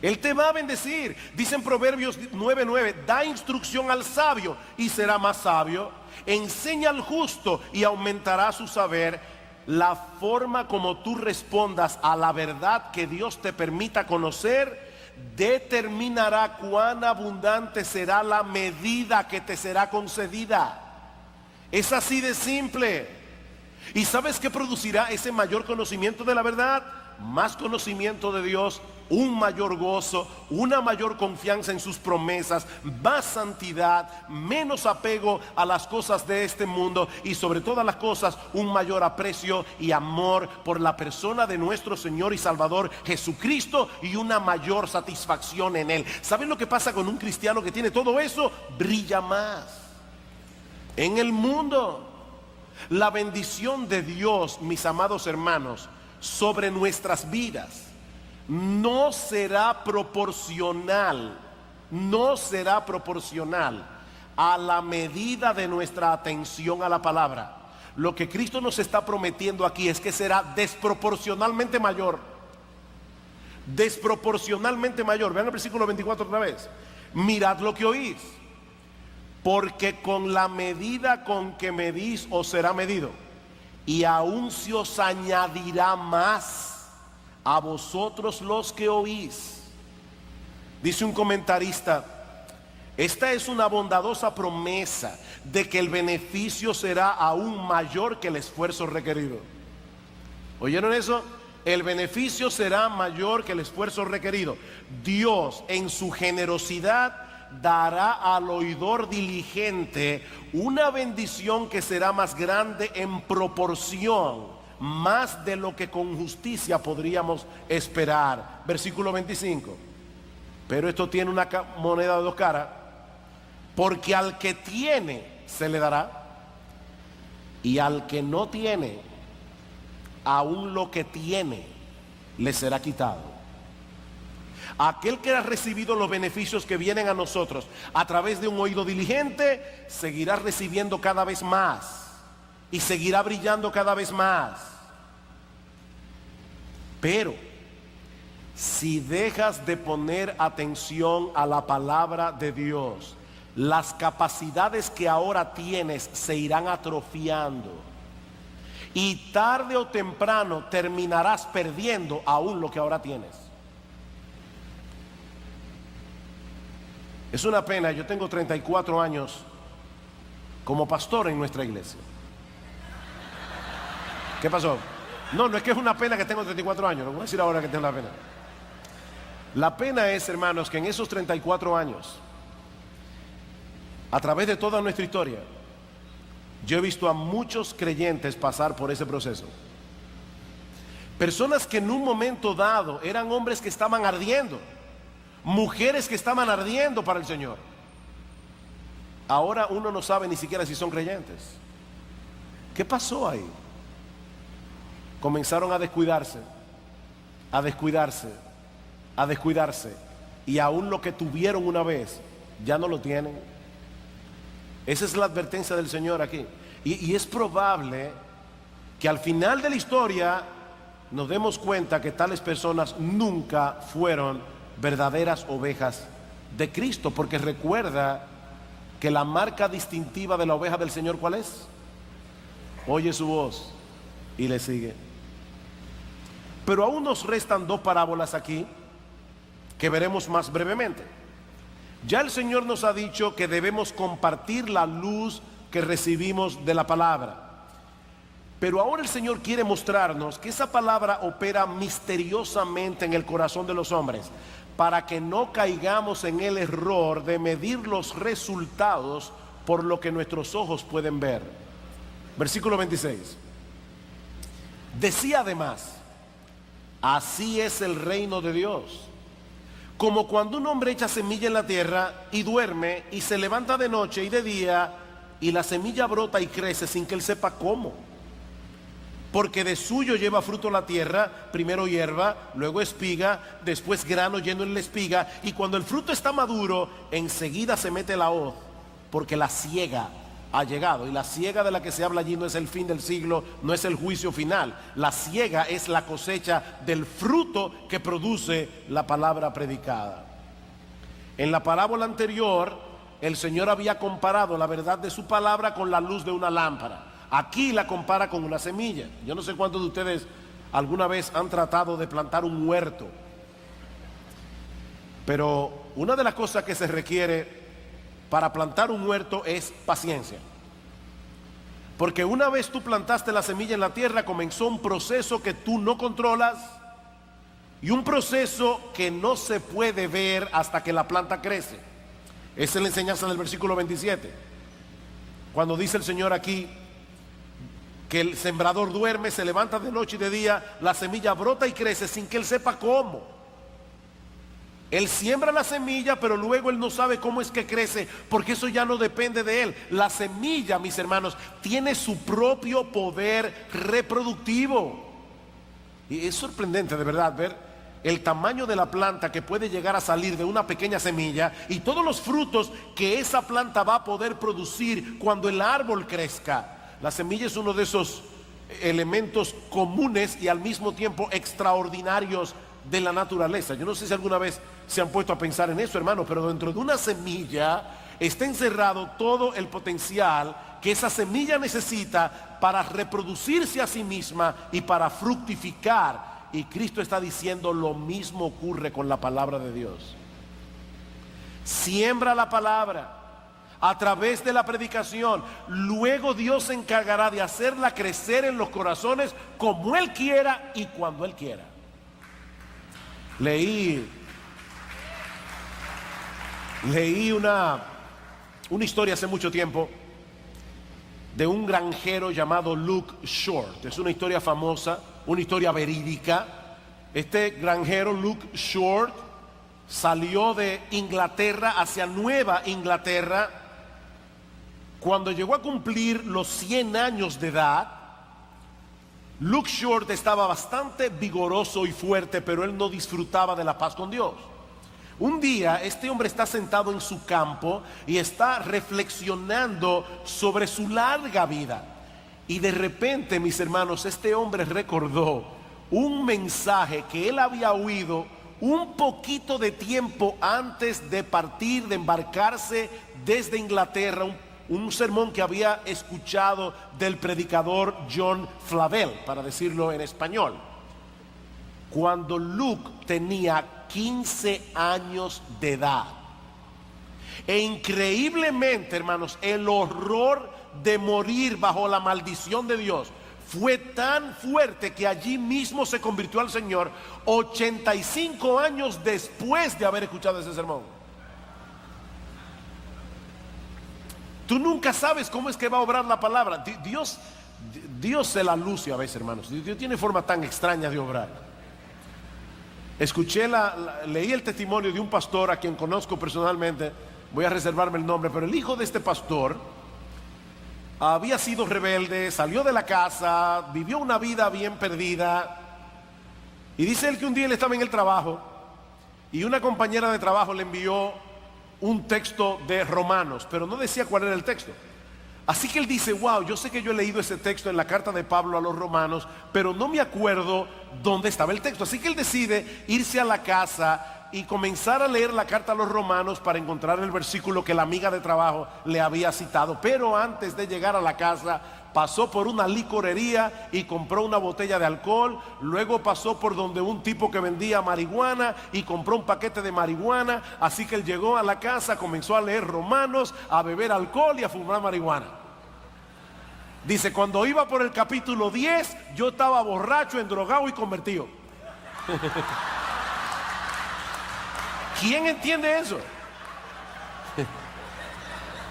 Él te va a bendecir. Dice en Proverbios 9:9, da instrucción al sabio y será más sabio. Enseña al justo y aumentará su saber. La forma como tú respondas a la verdad que Dios te permita conocer determinará cuán abundante será la medida que te será concedida. Es así de simple. ¿Y sabes qué producirá ese mayor conocimiento de la verdad? Más conocimiento de Dios, un mayor gozo, una mayor confianza en sus promesas, más santidad, menos apego a las cosas de este mundo, y sobre todas las cosas un mayor aprecio y amor por la persona de nuestro Señor y Salvador Jesucristo, y una mayor satisfacción en Él. ¿Saben lo que pasa con un cristiano que tiene todo eso? Brilla más en el mundo. La bendición de Dios, mis amados hermanos, sobre nuestras vidas no será proporcional a la medida de nuestra atención a la palabra. Lo que Cristo nos está prometiendo aquí es que será desproporcionalmente mayor. Desproporcionalmente mayor. Vean el versículo 24 otra vez. Mirad lo que oís, porque con la medida con que medís os será medido, y aún se os añadirá más a vosotros los que oís. Dice un comentarista, esta es una bondadosa promesa de que el beneficio será aún mayor que el esfuerzo requerido. ¿Oyeron eso? el beneficio será mayor que el esfuerzo requerido. Dios, en su generosidad, dará al oidor diligente una bendición que será más grande en proporción, más de lo que con justicia podríamos esperar. Versículo 25. Pero esto tiene una moneda de dos caras, porque al que tiene se le dará, y al que no tiene, aún lo que tiene le será quitado. Aquel que ha recibido los beneficios que vienen a nosotros a través de un oído diligente, seguirá recibiendo cada vez más y seguirá brillando cada vez más. Pero si dejas de poner atención a la palabra de Dios, las capacidades que ahora tienes se irán atrofiando, y tarde o temprano terminarás perdiendo aún lo que ahora tienes. Es una pena, yo tengo 34 años como pastor en nuestra iglesia. ¿Qué pasó? No es que es una pena que tengo 34 años, no voy a decir ahora que tengo la pena. La pena es, hermanos, que en esos 34 años, a través de toda nuestra historia, yo he visto a muchos creyentes pasar por ese proceso. Personas que en un momento dado eran hombres que estaban ardiendo, mujeres que estaban ardiendo para el Señor. Ahora uno no sabe ni siquiera si son creyentes. ¿Qué pasó ahí? Comenzaron a descuidarse, a descuidarse, a descuidarse, y aún lo que tuvieron una vez ya no lo tienen. Esa es la advertencia del Señor aquí. Y es probable que al final de la historia nos demos cuenta que tales personas nunca fueron verdaderas ovejas de Cristo, porque recuerda que la marca distintiva de la oveja del Señor, ¿cuál es? Oye su voz y le sigue. Pero aún nos restan dos parábolas aquí que veremos más brevemente. Ya el Señor nos ha dicho que debemos compartir la luz que recibimos de la palabra. Pero ahora el Señor quiere mostrarnos que esa palabra opera misteriosamente en el corazón de los hombres, para que no caigamos en el error de medir los resultados por lo que nuestros ojos pueden ver. Versículo 26. Decía además: así es el reino de Dios, como cuando un hombre echa semilla en la tierra y duerme y se levanta de noche y de día, y la semilla brota y crece sin que él sepa cómo. Porque de suyo lleva fruto la tierra, primero hierba, luego espiga, después grano lleno en la espiga, y cuando el fruto está maduro, enseguida se mete la hoz, porque la siega ha llegado. Y la siega de la que se habla allí no es el fin del siglo, no es el juicio final. La siega es la cosecha del fruto que produce la palabra predicada. En la parábola anterior, el Señor había comparado la verdad de su palabra con la luz de una lámpara. Aquí la compara con una semilla. Yo no sé cuántos de ustedes alguna vez han tratado de plantar un huerto, pero una de las cosas que se requiere para plantar un huerto es paciencia. Porque una vez tú plantaste la semilla en la tierra, comenzó un proceso que tú no controlas, y un proceso que no se puede ver hasta que la planta crece. Esa es la enseñanza del versículo 27, cuando dice el Señor aquí que el sembrador duerme, se levanta de noche y de día, la semilla brota y crece sin que él sepa cómo. Él siembra la semilla, pero luego él no sabe cómo es que crece, porque eso ya no depende de él. La semilla, mis hermanos, tiene su propio poder reproductivo. Y es sorprendente de verdad ver el tamaño de la planta que puede llegar a salir de una pequeña semilla, y todos los frutos que esa planta va a poder producir cuando el árbol crezca. La semilla es uno de esos elementos comunes y al mismo tiempo extraordinarios de la naturaleza. Yo no sé si alguna vez se han puesto a pensar en eso, hermano, pero dentro de una semilla está encerrado todo el potencial que esa semilla necesita para reproducirse a sí misma y para fructificar. Y Cristo está diciendo: lo mismo ocurre con la palabra de Dios. Siembra la palabra, a través de la predicación. Luego Dios se encargará de hacerla crecer en los corazones como Él quiera y cuando Él quiera. Leí una historia hace mucho tiempo de un granjero llamado Luke Short. Es una historia famosa, una historia verídica. Este granjero Luke Short salió de Inglaterra hacia Nueva Inglaterra. Cuando llegó a cumplir los 100 años de edad, Luke Short estaba bastante vigoroso y fuerte, pero él no disfrutaba de la paz con Dios. Un día este hombre está sentado en su campo y está reflexionando sobre su larga vida. Y de repente, mis hermanos, este hombre recordó un mensaje que él había oído un poquito de tiempo antes de partir, de embarcarse desde Inglaterra, un sermón que había escuchado del predicador John Flavel, para decirlo en español. Cuando Luke tenía 15 años de edad. E increíblemente, hermanos, el horror de morir bajo la maldición de Dios fue tan fuerte que allí mismo se convirtió al Señor 85 años después de haber escuchado ese sermón. Tú nunca sabes cómo es que va a obrar la palabra. Dios se la luce a veces, hermanos. Dios tiene forma tan extraña de obrar. Leí el testimonio de un pastor a quien conozco personalmente. Voy a reservarme el nombre, pero el hijo de este pastor había sido rebelde, salió de la casa, vivió una vida bien perdida. Y dice él que un día él estaba en el trabajo y una compañera de trabajo le envió un texto de Romanos, pero no decía cuál era el texto. Así que él dice: wow, yo sé que yo he leído ese texto en la carta de Pablo a los romanos, pero no me acuerdo dónde estaba el texto. Así que él decide irse a la casa y comenzar a leer la carta a los romanos para encontrar el versículo que la amiga de trabajo le había citado. Pero antes de llegar a la casa, pasó por una licorería y compró una botella de alcohol. Luego pasó por donde un tipo que vendía marihuana y compró un paquete de marihuana. Así que él llegó a la casa, comenzó a leer Romanos, a beber alcohol y a fumar marihuana. Dice: cuando iba por el capítulo 10, yo estaba borracho, endrogado y convertido. ¿Quién entiende eso?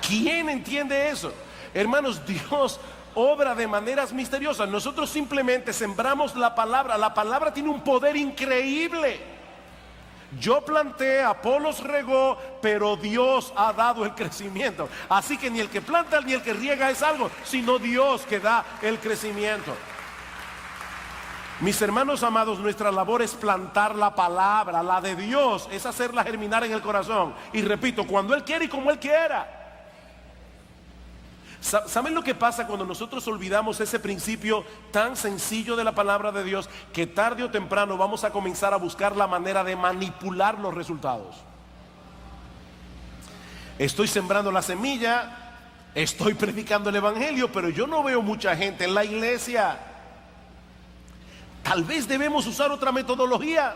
¿Quién entiende eso? Hermanos, Dios obra de maneras misteriosas. Nosotros simplemente sembramos la palabra. La palabra tiene un poder increíble. Yo planté, Apolos regó, pero Dios ha dado el crecimiento. Así que ni el que planta ni el que riega es algo, sino Dios que da el crecimiento. Mis hermanos amados, nuestra labor es plantar la palabra. La de Dios es hacerla germinar en el corazón. Y repito, cuando Él quiere y como Él quiera. ¿Saben lo que pasa cuando nosotros olvidamos ese principio tan sencillo de la palabra de Dios? Que tarde o temprano vamos a comenzar a buscar la manera de manipular los resultados. Estoy sembrando la semilla, estoy predicando el evangelio, pero yo no veo mucha gente en la iglesia. Tal vez debemos usar otra metodología.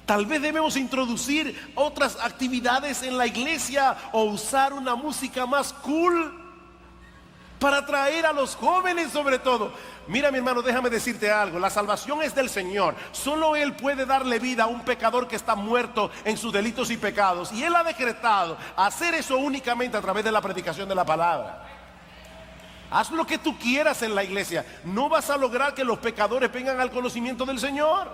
Tal vez debemos introducir otras actividades en la iglesia o usar una música más cool para atraer a los jóvenes sobre todo. Mira, mi hermano, déjame decirte algo. La salvación es del Señor. Solo Él puede darle vida a un pecador que está muerto en sus delitos y pecados. Y Él ha decretado hacer eso únicamente a través de la predicación de la palabra. Haz lo que tú quieras en la iglesia. No vas a lograr que los pecadores vengan al conocimiento del Señor.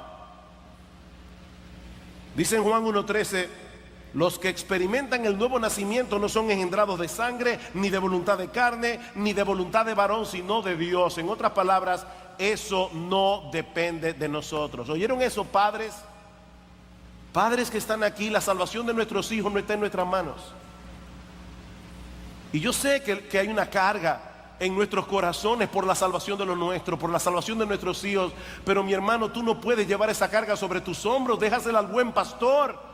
Dice en Juan 1:13: los que experimentan el nuevo nacimiento no son engendrados de sangre, ni de voluntad de carne, ni de voluntad de varón, sino de Dios. En otras palabras, eso no depende de nosotros. ¿Oyeron eso, padres? Padres que están aquí, la salvación de nuestros hijos no está en nuestras manos. Y yo sé que hay una carga en nuestros corazones por la salvación de los nuestros, por la salvación de nuestros hijos. Pero mi hermano, tú no puedes llevar esa carga sobre tus hombros. Déjasela al buen pastor.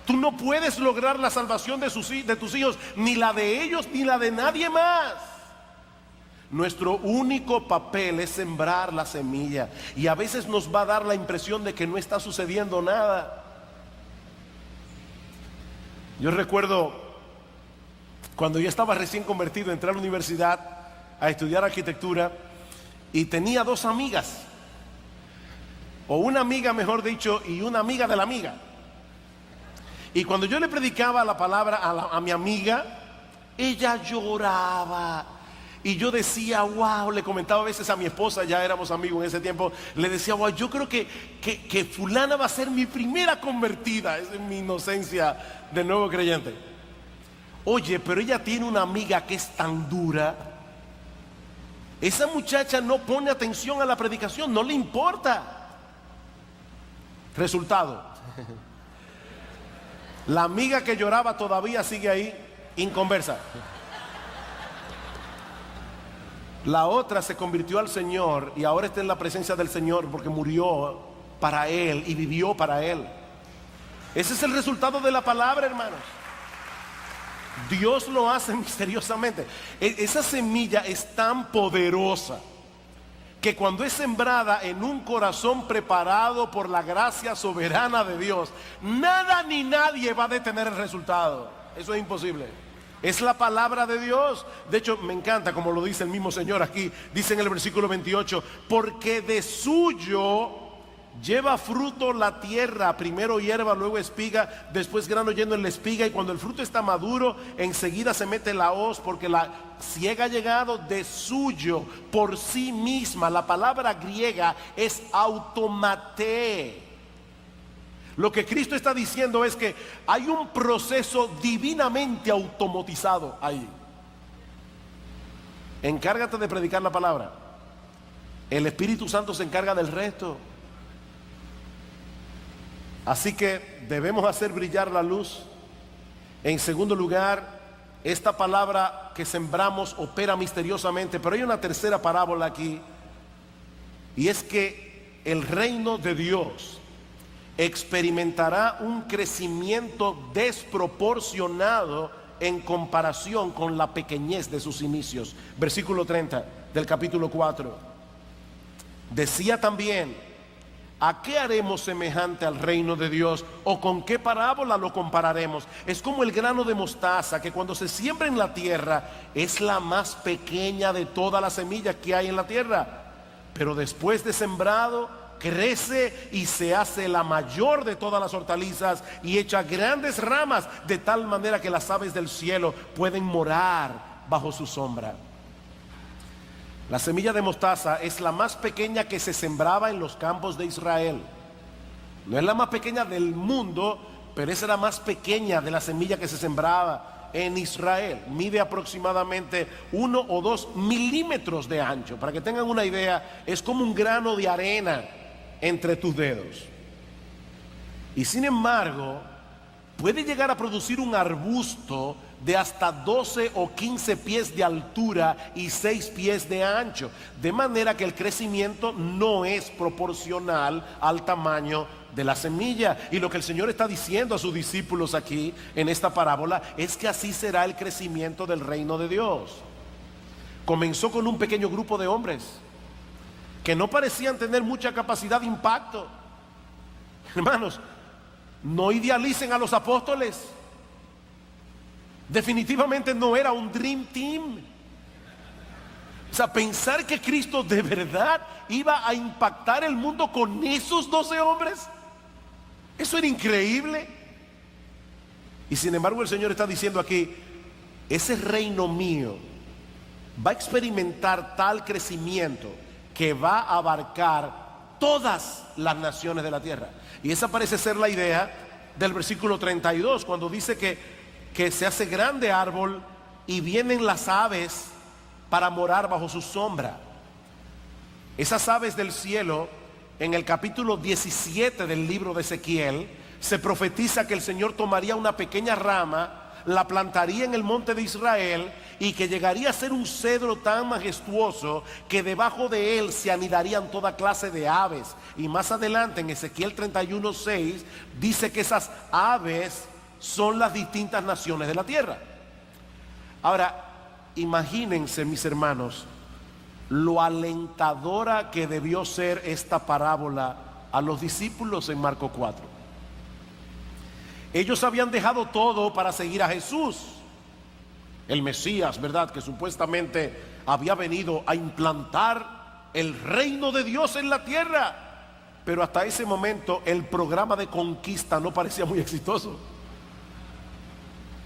Tú no puedes lograr la salvación de tus hijos, ni la de ellos, ni la de nadie más. Nuestro único papel es sembrar la semilla. Y a veces nos va a dar la impresión de que no está sucediendo nada. Yo recuerdo Cuando yo estaba recién convertido, entré a la universidad a estudiar arquitectura y tenía dos amigas, o una amiga mejor dicho, y una amiga de la amiga. Y cuando yo le predicaba la palabra a mi amiga, ella lloraba. Y yo decía, wow, le comentaba a veces a mi esposa, ya éramos amigos en ese tiempo, le decía, wow, yo creo que fulana va a ser mi primera convertida. Esa es mi inocencia de nuevo creyente. Oye, pero ella tiene una amiga que es tan dura. Esa muchacha no pone atención a la predicación, no le importa. Resultado, la amiga que lloraba todavía sigue ahí, inconversa. La otra se convirtió al Señor y ahora está en la presencia del Señor porque murió para Él y vivió para Él. Ese es el resultado de la palabra, hermanos. Dios lo hace misteriosamente. Esa semilla es tan poderosa que cuando es sembrada en un corazón preparado por la gracia soberana de Dios, nada ni nadie va a detener el resultado. Eso es imposible. Es la palabra de Dios. De hecho, me encanta como lo dice el mismo Señor aquí. Dice en el versículo 28, porque de suyo lleva fruto la tierra, primero hierba, luego espiga, después grano lleno en la espiga, y cuando el fruto está maduro, enseguida se mete la hoz, porque la siega ha llegado. De suyo, por sí misma. La palabra griega es automate. Lo que Cristo está diciendo es que hay un proceso divinamente automatizado ahí. Encárgate de predicar la palabra. El Espíritu Santo se encarga del resto. Así que debemos hacer brillar la luz. En segundo lugar, esta palabra que sembramos opera misteriosamente. Pero hay una tercera parábola aquí, y es que el reino de Dios experimentará un crecimiento desproporcionado en comparación con la pequeñez de sus inicios. Versículo 30 del capítulo 4. Decía también, ¿a qué haremos semejante al reino de Dios? ¿O con qué parábola lo compararemos? Es como el grano de mostaza, que cuando se siembra en la tierra es la más pequeña de todas las semillas que hay en la tierra, pero después de sembrado crece y se hace la mayor de todas las hortalizas y echa grandes ramas, de tal manera que las aves del cielo pueden morar bajo su sombra. La semilla de mostaza es la más pequeña que se sembraba en los campos de Israel. No es la más pequeña del mundo, pero esa era la más pequeña de la semilla que se sembraba en Israel. Mide aproximadamente 1 o 2 milímetros de ancho. Para que tengan una idea, es como un grano de arena entre tus dedos. Y sin embargo, puede llegar a producir un arbusto de hasta 12 o 15 pies de altura y 6 pies de ancho. De manera que el crecimiento no es proporcional al tamaño de la semilla. Y lo que el Señor está diciendo a sus discípulos aquí en esta parábola es que así será el crecimiento del reino de Dios. Comenzó con un pequeño grupo de hombres que no parecían tener mucha capacidad de impacto. Hermanos, no idealicen a los apóstoles. Definitivamente no era un dream team. O sea, pensar que Cristo de verdad iba a impactar el mundo con esos 12 hombres, eso era increíble. Y sin embargo el Señor está diciendo aquí, ese reino mío va a experimentar tal crecimiento que va a abarcar todas las naciones de la tierra. Y esa parece ser la idea del versículo 32, cuando dice que se hace grande árbol y vienen las aves para morar bajo su sombra. Esas aves del cielo, en el capítulo 17 del libro de Ezequiel, se profetiza que el Señor tomaría una pequeña rama, la plantaría en el monte de Israel, y que llegaría a ser un cedro tan majestuoso que debajo de él se anidarían toda clase de aves. Y más adelante en Ezequiel 31:6 dice que esas aves son las distintas naciones de la tierra. Ahora, imagínense, mis hermanos, lo alentadora que debió ser esta parábola a los discípulos en Marcos 4. Ellos habían dejado todo para seguir a Jesús. el Mesías, ¿verdad?, que supuestamente había venido a implantar el reino de Dios en la tierra. Pero hasta ese momento el programa de conquista no parecía muy exitoso.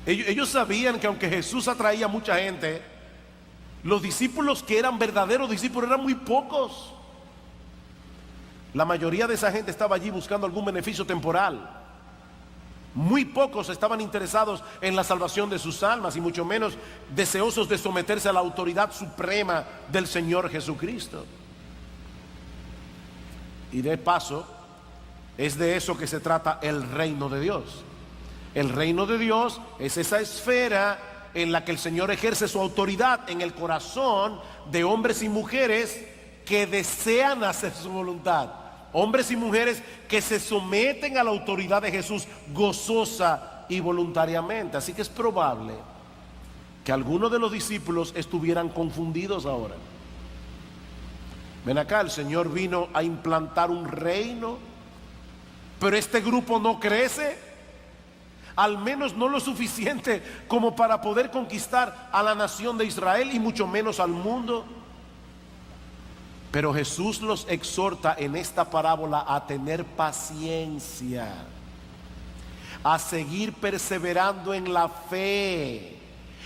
Ellos sabían que aunque Jesús atraía a mucha gente, los discípulos que eran verdaderos discípulos eran muy pocos. La mayoría de esa gente estaba allí buscando algún beneficio temporal. Muy pocos estaban interesados en la salvación de sus almas, y mucho menos deseosos de someterse a la autoridad suprema del Señor Jesucristo. Y de paso, es de eso que se trata el reino de Dios. El reino de Dios es esa esfera en la que el Señor ejerce su autoridad en el corazón de hombres y mujeres que desean hacer su voluntad. Hombres y mujeres que se someten a la autoridad de Jesús gozosa y voluntariamente. Así que es probable que algunos de los discípulos estuvieran confundidos ahora. Ven acá, el Señor vino a implantar un reino, pero este grupo no crece, al menos no lo suficiente como para poder conquistar a la nación de Israel y mucho menos al mundo. Pero Jesús los exhorta en esta parábola a tener paciencia, a seguir perseverando en la fe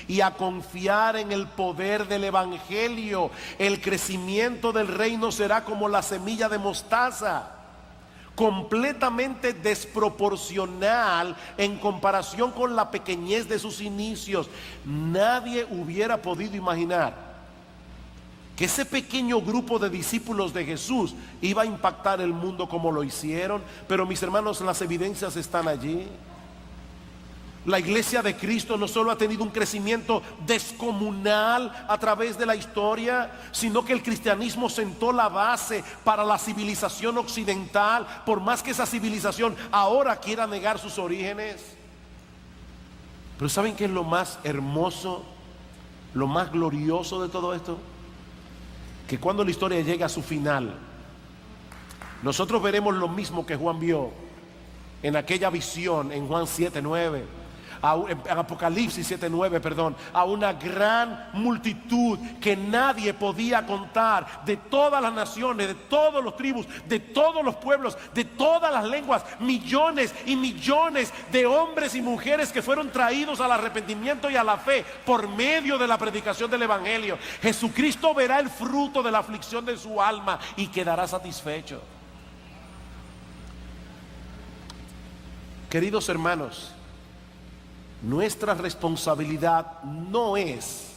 y a confiar en el poder del Evangelio. El crecimiento del reino será como la semilla de mostaza, completamente desproporcional en comparación con la pequeñez de sus inicios. Nadie hubiera podido imaginar que ese pequeño grupo de discípulos de Jesús iba a impactar el mundo como lo hicieron. Pero mis hermanos, las evidencias están allí. La iglesia de Cristo no solo ha tenido un crecimiento descomunal a través de la historia, sino que el cristianismo sentó la base para la civilización occidental, por más que esa civilización ahora quiera negar sus orígenes. Pero ¿saben qué es lo más hermoso, lo más glorioso de todo esto? Que cuando la historia llegue a su final, nosotros veremos lo mismo que Juan vio en aquella visión en Juan 7:9, en Apocalipsis 7:9, perdón, a una gran multitud que nadie podía contar, de todas las naciones, de todas las tribus, de todos los pueblos, de todas las lenguas, millones y millones de hombres y mujeres que fueron traídos al arrepentimiento y a la fe por medio de la predicación del Evangelio. Jesucristo verá el fruto de la aflicción de su alma y quedará satisfecho. Queridos hermanos, nuestra responsabilidad no es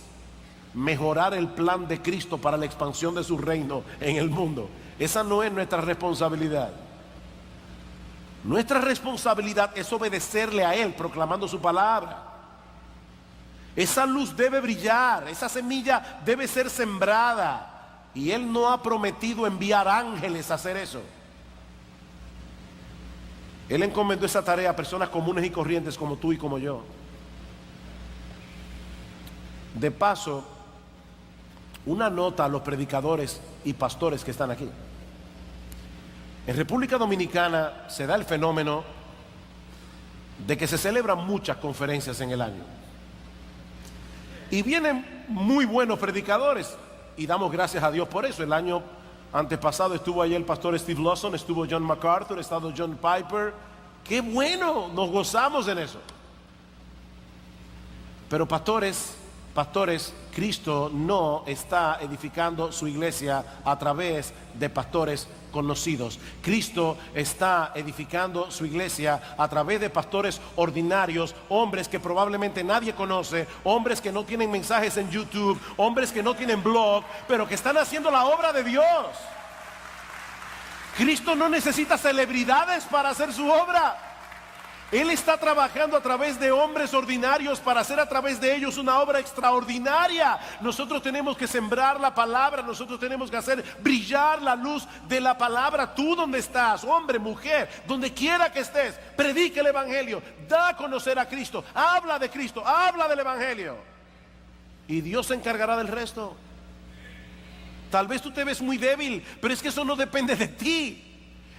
mejorar el plan de Cristo para la expansión de su reino en el mundo. Esa no es nuestra responsabilidad. Nuestra responsabilidad es obedecerle a Él, proclamando su palabra. Esa luz debe brillar, esa semilla debe ser sembrada, y Él no ha prometido enviar ángeles a hacer eso. Él encomendó esa tarea a personas comunes y corrientes como tú y como yo. De paso, una nota a los predicadores y pastores que están aquí. En República Dominicana se da el fenómeno de que se celebran muchas conferencias en el año. Y vienen muy buenos predicadores, y damos gracias a Dios por eso. El año antepasado estuvo allí el pastor Steve Lawson, estuvo John MacArthur, estuvo John Piper. ¡Qué bueno! Nos gozamos en eso. Pero pastores, Cristo no está edificando su iglesia a través de pastores conocidos. Cristo está edificando su iglesia a través de pastores ordinarios, hombres que probablemente nadie conoce, hombres que no tienen mensajes en YouTube, hombres que no tienen blog, pero que están haciendo la obra de Dios. Cristo no necesita celebridades para hacer su obra. Él está trabajando a través de hombres ordinarios para hacer a través de ellos una obra extraordinaria. Nosotros tenemos que sembrar la palabra, nosotros tenemos que hacer brillar la luz de la palabra. Tú donde estás, hombre, mujer, donde quiera que estés, predica el Evangelio, da a conocer a Cristo, habla de Cristo, habla del Evangelio, y Dios se encargará del resto. Tal vez tú te ves muy débil, pero es que eso no depende de ti.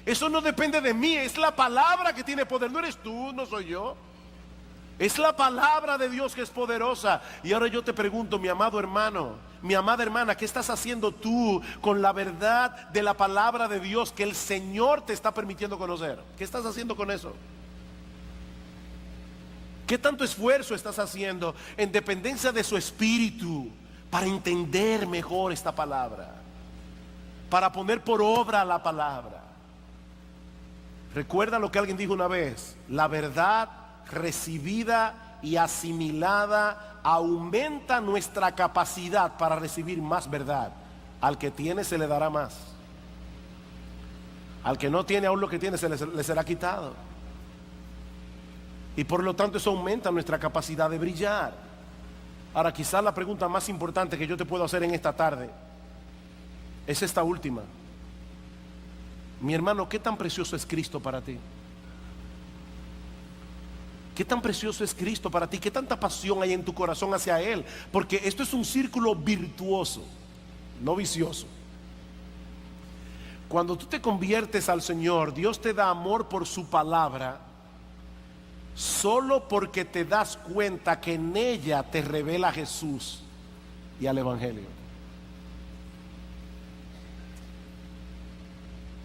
Eso no depende de mí, es la palabra que tiene poder. No eres tú, no soy yo. Es la palabra de Dios que es poderosa. Y ahora yo te pregunto, mi amado hermano, mi amada hermana, ¿qué estás haciendo tú con la verdad de la palabra de Dios que el Señor te está permitiendo conocer? ¿Qué estás haciendo con eso? ¿Qué tanto esfuerzo estás haciendo en dependencia de su espíritu para entender mejor esta palabra? Para poner por obra la palabra. Recuerda lo que alguien dijo una vez: la verdad recibida y asimilada aumenta nuestra capacidad para recibir más verdad. Al que tiene se le dará más. Al que no tiene, aún lo que tiene le será quitado. Y por lo tanto eso aumenta nuestra capacidad de brillar. Ahora, quizás la pregunta más importante que yo te puedo hacer en esta tarde es esta última. Mi hermano, ¿qué tan precioso es Cristo para ti? ¿Qué tan precioso es Cristo para ti? ¿Qué tanta pasión hay en tu corazón hacia Él? Porque esto es un círculo virtuoso, no vicioso. Cuando tú te conviertes al Señor, Dios te da amor por su palabra, solo porque te das cuenta que en ella te revela a Jesús y al Evangelio.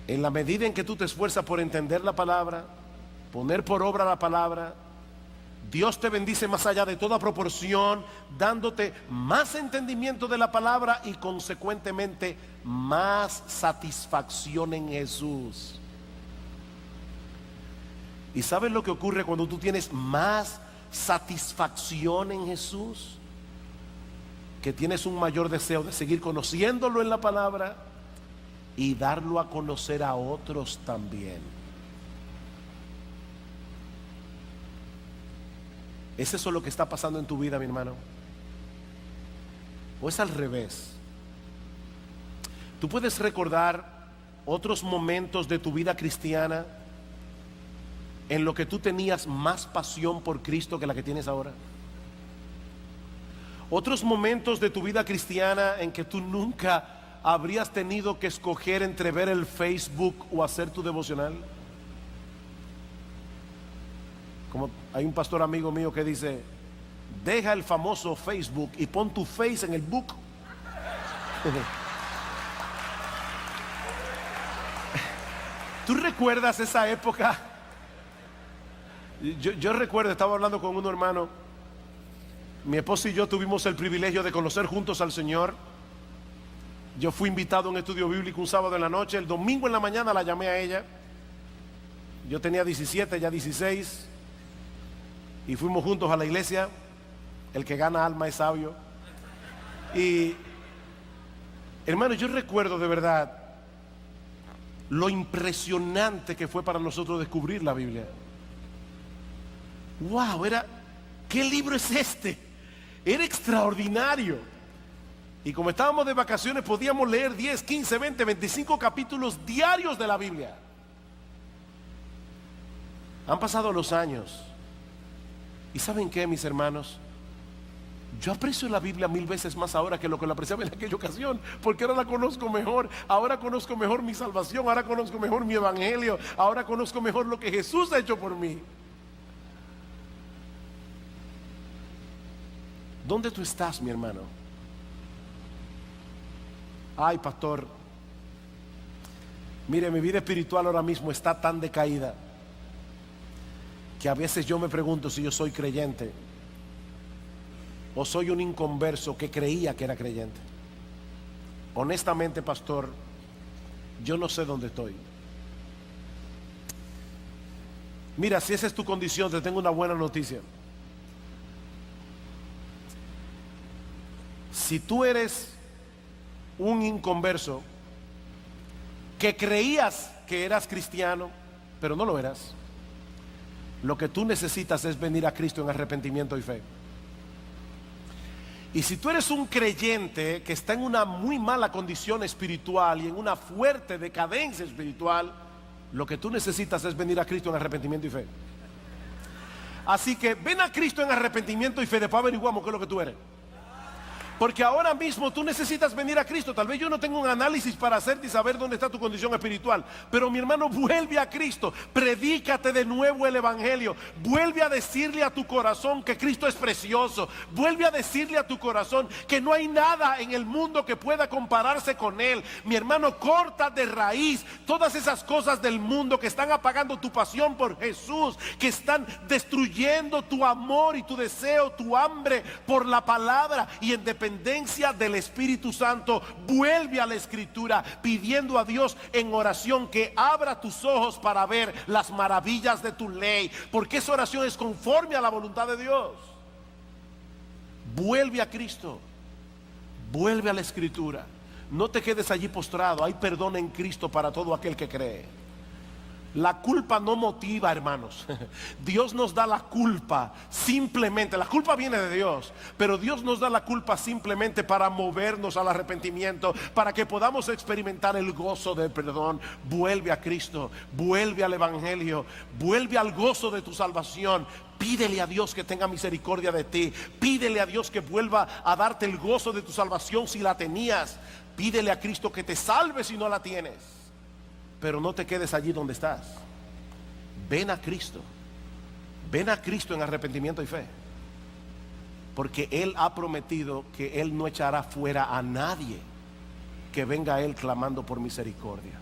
En la medida en que tú te esfuerzas por entender la palabra, poner por obra la palabra, Dios te bendice más allá de toda proporción, dándote más entendimiento de la palabra y consecuentemente más satisfacción en Jesús. ¿Y sabes lo que ocurre cuando tú tienes más satisfacción en Jesús? Que tienes un mayor deseo de seguir conociéndolo en la palabra y darlo a conocer a otros también. ¿Es eso lo que está pasando en tu vida, mi hermano? ¿O es al revés? ¿Tú puedes recordar otros momentos de tu vida cristiana en lo que tú tenías más pasión por Cristo que la que tienes ahora? Otros momentos de tu vida cristiana en que tú nunca habrías tenido que escoger entre ver el Facebook o hacer tu devocional. Como hay un pastor amigo mío que dice: deja el famoso Facebook y pon tu face en el book. ¿Tú recuerdas esa época? Yo recuerdo, estaba hablando con un hermano. Mi esposa y yo tuvimos el privilegio de conocer juntos al Señor. Yo fui invitado a un estudio bíblico un sábado en la noche. El domingo en la mañana la llamé a ella. Yo tenía 17, ella 16. Y fuimos juntos a la iglesia. El que gana alma es sabio. Y hermano, yo recuerdo de verdad lo impresionante que fue para nosotros descubrir la Biblia. Wow, ¿qué libro es este? Era extraordinario. Y como estábamos de vacaciones, podíamos leer 10, 15, 20, 25 capítulos diarios de la Biblia. Han pasado los años. ¿Y saben qué, mis hermanos? Yo aprecio la Biblia 1000 veces más ahora que lo que la apreciaba en aquella ocasión, porque ahora la conozco mejor. Ahora conozco mejor mi salvación, ahora conozco mejor mi evangelio, ahora conozco mejor lo que Jesús ha hecho por mí. ¿Dónde tú estás, mi hermano? Ay, pastor, mire, mi vida espiritual ahora mismo está tan decaída que a veces yo me pregunto si yo soy creyente o soy un inconverso que creía que era creyente. Honestamente, pastor, yo no sé dónde estoy. Mira, si esa es tu condición, te tengo una buena noticia. Si tú eres un inconverso que creías que eras cristiano, pero no lo eras, lo que tú necesitas es venir a Cristo en arrepentimiento y fe. Y si tú eres un creyente que está en una muy mala condición espiritual y en una fuerte decadencia espiritual, lo que tú necesitas es venir a Cristo en arrepentimiento y fe. Así que ven a Cristo en arrepentimiento y fe, después averiguamos qué es lo que tú eres. Porque ahora mismo tú necesitas venir a Cristo. Tal vez yo no tengo un análisis para hacerte y saber dónde está tu condición espiritual, pero mi hermano, vuelve a Cristo. Predícate de nuevo el evangelio. Vuelve a decirle a tu corazón que Cristo es precioso. Vuelve a decirle a tu corazón que no hay nada en el mundo que pueda compararse con Él. Mi hermano, corta de raíz todas esas cosas del mundo que están apagando tu pasión por Jesús, que están destruyendo tu amor y tu deseo, tu hambre por la palabra. Y en dependencia del Espíritu Santo, vuelve a la Escritura, pidiendo a Dios en oración que abra tus ojos para ver las maravillas de tu ley, porque esa oración es conforme a la voluntad de Dios. Vuelve a Cristo, vuelve a la Escritura. No te quedes allí postrado. Hay perdón en Cristo para todo aquel que cree. La culpa no motiva, hermanos. Dios nos da la culpa simplemente. La culpa viene de Dios, pero Dios nos da la culpa simplemente para movernos al arrepentimiento, para que podamos experimentar el gozo del perdón. Vuelve a Cristo, vuelve al evangelio, vuelve al gozo de tu salvación. Pídele a Dios que tenga misericordia de ti. Pídele a Dios que vuelva a darte el gozo de tu salvación si la tenías. Pídele a Cristo que te salve si no la tienes. Pero no te quedes allí donde estás. Ven a Cristo. Ven a Cristo en arrepentimiento y fe. Porque Él ha prometido que Él no echará fuera a nadie que venga a Él clamando por misericordia.